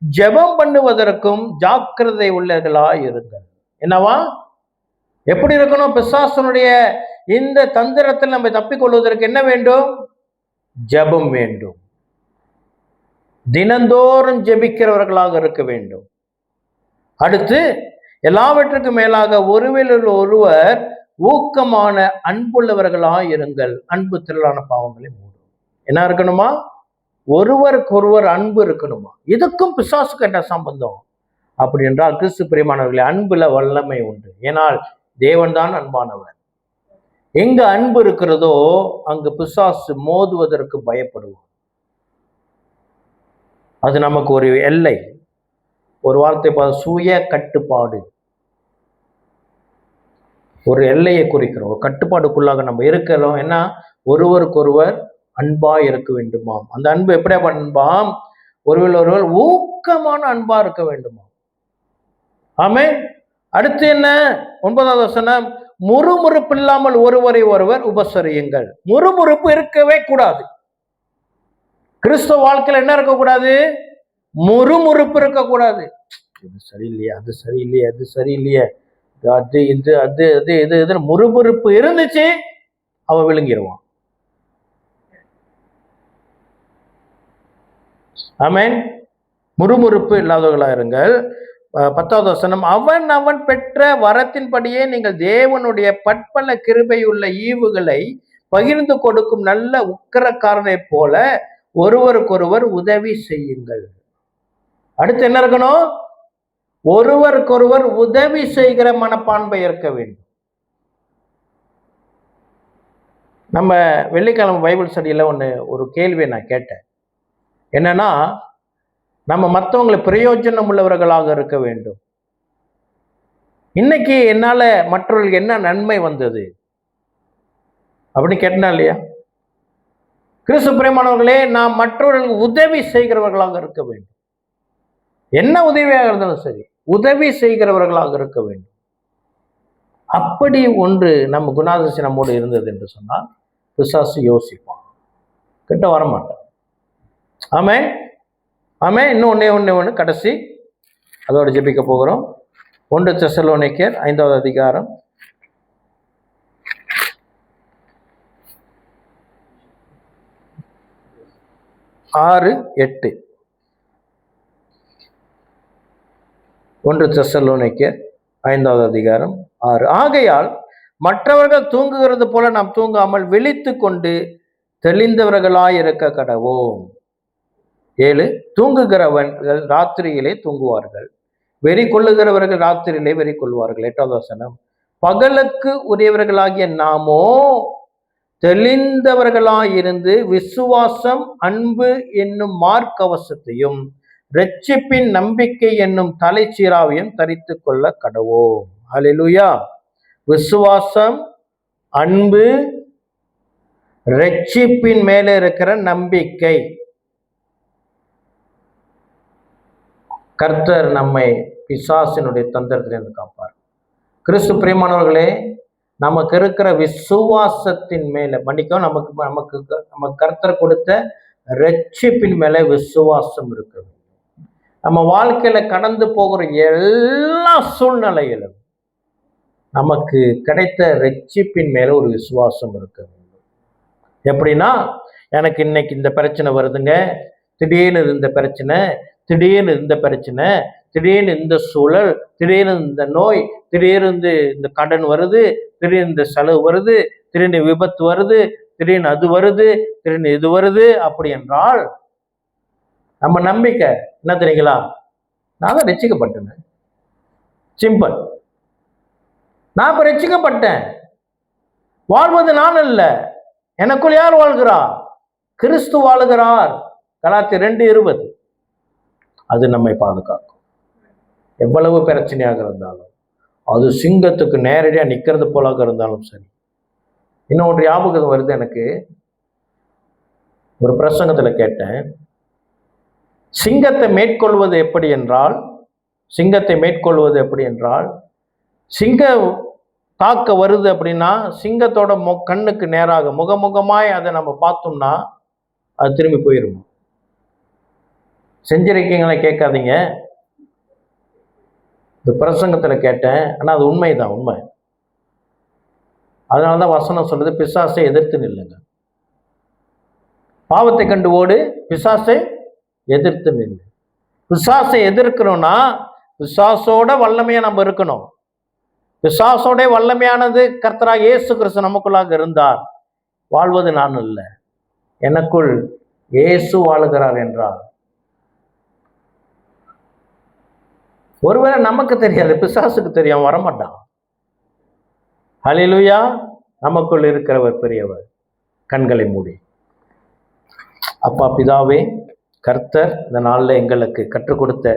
ஜெபம் பண்ணுவதற்கும் ஜாக்கிரதை உள்ளவர்களாய் இருங்கள். என்னவா? எப்படி இருக்கணும்? பிசாசனுடைய இந்த தந்திரத்தில் நம்ம தப்பிக்கொள்வதற்கு என்ன வேண்டும்? ஜெபம் வேண்டும். தினந்தோறும் ஜெபிக்கிறவர்களாக இருக்க வேண்டும். அடுத்து, எல்லாவற்றுக்கும் மேலாக ஒருவர் ஊக்கமான அன்புள்ளவர்களாய் இருங்கள், அன்பு திரளான பாவங்களை மூடும். என்ன இருக்கணுமா? ஒருவருக்கு ஒருவர் அன்பு இருக்கணுமா? இதுக்கும் பிசாசுக்கு என்ன சம்பந்தம் அப்படி என்றால், கிறிஸ்து பிரியமானவர்களே, அன்புல வல்லமை உண்டு. ஏனால் தேவன் தான் அன்பானவர். எங்க அன்பு இருக்கிறதோ அங்கு பிசாசு மோதுவதற்கு பயப்படுவோம். அது நமக்கு ஒரு எல்லை. ஒரு வார்த்தை சுய கட்டுப்பாடு, ஒரு எல்லையை குறிக்கிறோம். ஒரு கட்டுப்பாடுக்குள்ளாக நம்ம இருக்கிறோம். என்ன? ஒருவருக்கொருவர் அன்பா இருக்க வேண்டுமாம். அந்த அன்பு எப்படியா அன்பாம்? ஒருவர் ஊக்கமான அன்பா இருக்க வேண்டுமா. ஆமென். அடுத்து என்ன? 9வது வசனம், முறுமுறுப்பு இல்லாமல் ஒருவரை ஒருவர் உபசரியுங்கள். முறுமுறுப்பு இருக்கவே கூடாது. கிறிஸ்தவ வாழ்க்கையில் என்ன இருக்கக்கூடாது? முறுமுறுப்பு இருக்கக்கூடாது. இது சரியில்லையே, அது சரியில்லையே, அது சரியில்லையே, அது இது அது அது இது இது முறுமுறுப்பு இருந்துச்சு, அவன் விழுங்கிடுவான். ஆமென். முறுமுறுப்பு இல்லாதவர்களா இருங்கள். 10வது வசனம், அவன் அவன் பெற்ற வரத்தின்படியே நீங்கள் தேவனுடைய பற்பல கிருபையுள்ள ஈவுகளை பகிர்ந்து கொடுக்கும் நல்ல உக்கிரக்காரனை போல ஒருவருக்கொருவர் உதவி செய்யுங்கள். அடுத்து என்ன இருக்கணும்? ஒருவருக்கொருவர் உதவி செய்கிற மனப்பான்மை இருக்க வேண்டும். நம்ம வெள்ளிக்கிழமை பைபிள் ஸ்டடியில ஒரு கேள்வியை நான் கேட்டேன். என்னன்னா, நம்ம மற்றவங்களை பிரயோஜனம் உள்ளவர்களாக இருக்க வேண்டும். இன்னைக்கு என்னால மற்றவர்களுக்கு என்ன நன்மை வந்தது அப்படின்னு கேட்டனா இல்லையா? கிறிஸ்து பிரியமானவர்களே, நாம் மற்றவர்களுக்கு உதவி செய்கிறவர்களாக இருக்க வேண்டும். என்ன உதவியாக இருந்தாலும் சரி, உதவி செய்கிறவர்களாக இருக்க வேண்டும். அப்படி ஒன்று நம்ம குணாதிசயம் நம்மோடு இருந்தது என்று சொன்னால் பிசாசு யோசிப்பான், கிட்ட வரமாட்டான். ஆமென். ஆமென். இன்னும் ஒண்ணு கடைசி, அதோட ஜெபிக்க போகிறோம். 1 தெசலோனிக்கர் 5வது அதிகாரம் 6-8. 1 தெசலோனிக்கர் 5வது அதிகாரம் 6. ஆகையால் மற்றவர்கள் தூங்குகிறது போல நாம் தூங்காமல் விழித்து கொண்டு தெளிந்தவர்களாயிருக்க கடவோம். 7. தூங்குகிறவர்கள் ராத்திரியிலே தூங்குவார்கள், வெறி கொள்ளுகிறவர்கள் ராத்திரியிலே வெறி கொள்வார்கள். 8வது வசனம், பகலுக்கு உரியவர்களாகிய நாமோ தெளிந்தவர்களாயிருந்து விசுவாசம், அன்பு என்னும் மார்க்கவசத்தையும் இரட்சிப்பின் நம்பிக்கை என்னும் தலைச்சீராவையும் தரித்து கொள்ள கடவோம். அல்லேலூயா. விசுவாசம், அன்பு, இரட்சிப்பின் மேலே இருக்கிற நம்பிக்கை. கர்த்தர் நம்மை பிசாசினுடைய தந்திரத்திலிருந்து காப்பார். கிறிஸ்து பிரியமானவர்களே, நமக்கு இருக்கிற விசுவாசத்தின் மேல நமக்கு கர்த்தர் கொடுத்த இரட்சிப்பின் மேல விசுவாசம் இருக்க வேண்டும். நம்ம வாழ்க்கையில கடந்து போகிற எல்லா சூழ்நிலையிலும் நமக்கு கிடைத்த இரட்சிப்பின் மேல ஒரு விசுவாசம் இருக்க வேண்டும். எப்படின்னா, எனக்கு இன்னைக்கு இந்த பிரச்சனை வருதுங்க, திடீர்னு இந்த பிரச்சனை, திடீர்னு இந்த பிரச்சனை, திடீர்னு இந்த சூழல், திடீர்னு இந்த நோய், திடீர்னு இந்த கடன் வருது, திடீர்னு இந்த செலவு வருது, திடீர்னு விபத்து வருது, திடீர்னு அது வருது, திடீர்னு இது வருது. அப்படி என்றால் நம்ம நம்பிக்கை என்ன தெரியுங்களா? நான் தான் ரட்சிக்கப்பட்டேன். சிம்பிள். நான் இப்ப ரட்சிக்கப்பட்டேன். வாழ்வது நான் அல்ல, எனக்குள் யார் வாழ்கிறார்? கிறிஸ்து வாழுகிறார். கலாத்தியர் 2:20. அது நம்மை பாதுகாக்கும். எவ்வளவு பிரச்சனையாக இருந்தாலும், அது சிங்கத்துக்கு நேரடியா நிக்கிறது போலாக இருந்தாலும் சரி. இன்னொன்று ஞாபகம் வருது எனக்கு. ஒரு பிரசங்கத்துல கேட்டேன், சிங்கத்தை மேற்கொள்வது எப்படி என்றால், சிங்கம் தாக்க வருது அப்படின்னா, சிங்கத்தோட கண்ணுக்கு நேராக முகமுகமாய் அதை நம்ம பார்த்தோம்னா அது திரும்பி போயிருமா? செஞ்சிருக்கீங்களா? கேட்காதீங்க. இந்த பிரசங்கத்துல கேட்டேன், ஆனா அது உண்மைதான், உண்மை. அதனாலதான் வசனம் சொல்றது, பிசாசை எதிர்த்து நில்லுங்க. பாவத்தை கண்டு ஓடு, பிசாசை எதிர்த்து நில்லு. பிசாசை எதிர்க்கணும்னா பிசாசோட வல்லமையா நம்ம இருக்கணும். பிசாசோட வல்லமையானது கர்த்தராகிய இயேசு கிறிஸ்து நமக்குள்ளாக இருந்தார். வாழ்வது நான் அல்ல, எனக்குள் இயேசு வாழுகிறார் என்றார். ஒருவேளை நமக்கு தெரியாது, பிசாசுக்கு தெரியும், வரமாட்டான். ஹல்லேலூயா. நமக்குள் இருக்கிறவர் பெரியவர். கண்களை மூடி. அப்பா பிதாவே, கர்த்தர் இந்த நாளில் எங்களுக்கு கற்றுக் கொடுத்த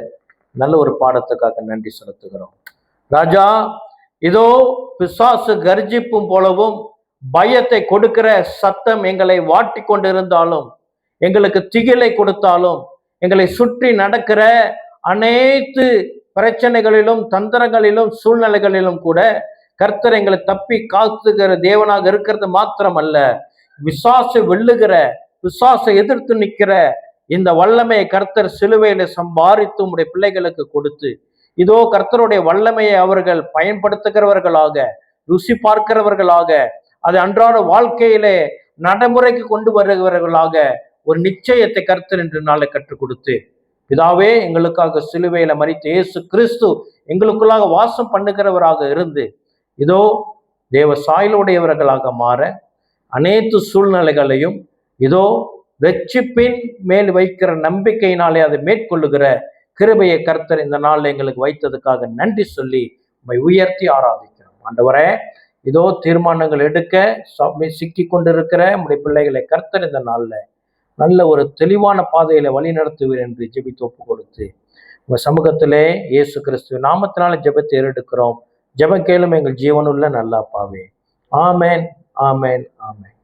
நல்ல ஒரு பாடத்துக்காக நன்றி செலுத்துகிறோம். ராஜா, இதோ பிசாசு கர்ஜிப்பும் போலவும் பயத்தை கொடுக்கிற சத்தம் எங்களை வாட்டி கொண்டிருந்தாலும், எங்களுக்கு திகிலை கொடுத்தாலும், எங்களை சுற்றி நடக்கிற அனைத்து பிரச்சனைகளிலும் தந்திரங்களிலும் சூழ்நிலைகளிலும் கூட கர்த்தர் எங்களை தப்பி காத்துகிற தேவனாக இருக்கிறது மாத்திரமல்ல, பிசாசை வெல்லுகிற, பிசாசை எதிர்த்து நிற்கிற இந்த வல்லமையை கர்த்தர் சிலுவையில சம்பாதித்து உம்முடைய பிள்ளைகளுக்கு கொடுத்து, இதோ கர்த்தருடைய வல்லமையை அவர்கள் பயன்படுத்துகிறவர்களாக, ருசி பார்க்கிறவர்களாக, அது அன்றாட வாழ்க்கையிலே நடைமுறைக்கு கொண்டு வருகிறவர்களாக ஒரு நிச்சயத்தை கர்த்தர் இன்று நாளை கற்றுக் கொடுத்து, பிதாவே, எங்களுக்காக சிலுவையில மரித்த இயேசு கிறிஸ்து எங்களுக்குள்ளாக வாசம் பண்ணுகிறவராக இருந்து, இதோ தேவ சாயலுடையவர்களாக மாற அனைத்து சூழ்நிலைகளையும் இதோ ரட்சிப்பின் மேல் வைக்கிற நம்பிக்கையினாலே அதை மேற்கொள்ளுகிற கிருபையை கர்த்தர் இந்த நாளில் எங்களுக்கு வைத்ததுக்காக நன்றி சொல்லி உம்மை உயர்த்தி ஆராதிக்கிறோம். ஆண்டவரே, இதோ தீர்மானங்கள் எடுக்க சிக்கி கொண்டிருக்கிற நம்முடைய பிள்ளைகளை கர்த்தர் இந்த நாளில் நல்ல ஒரு தெளிவான பாதையில வழி நடத்துவீர் என்று ஜெபித்து ஒப்பு கொடுத்து உங்க சமூகத்திலே இயேசு கிறிஸ்துவின் நாமத்தினால ஜெபத்தை ஏறெடுக்கிறோம். ஜெப கேளும் எங்கள் ஜீவனுள்ள நல்ல அப்பாவே. ஆமேன், ஆமேன், ஆமேன்.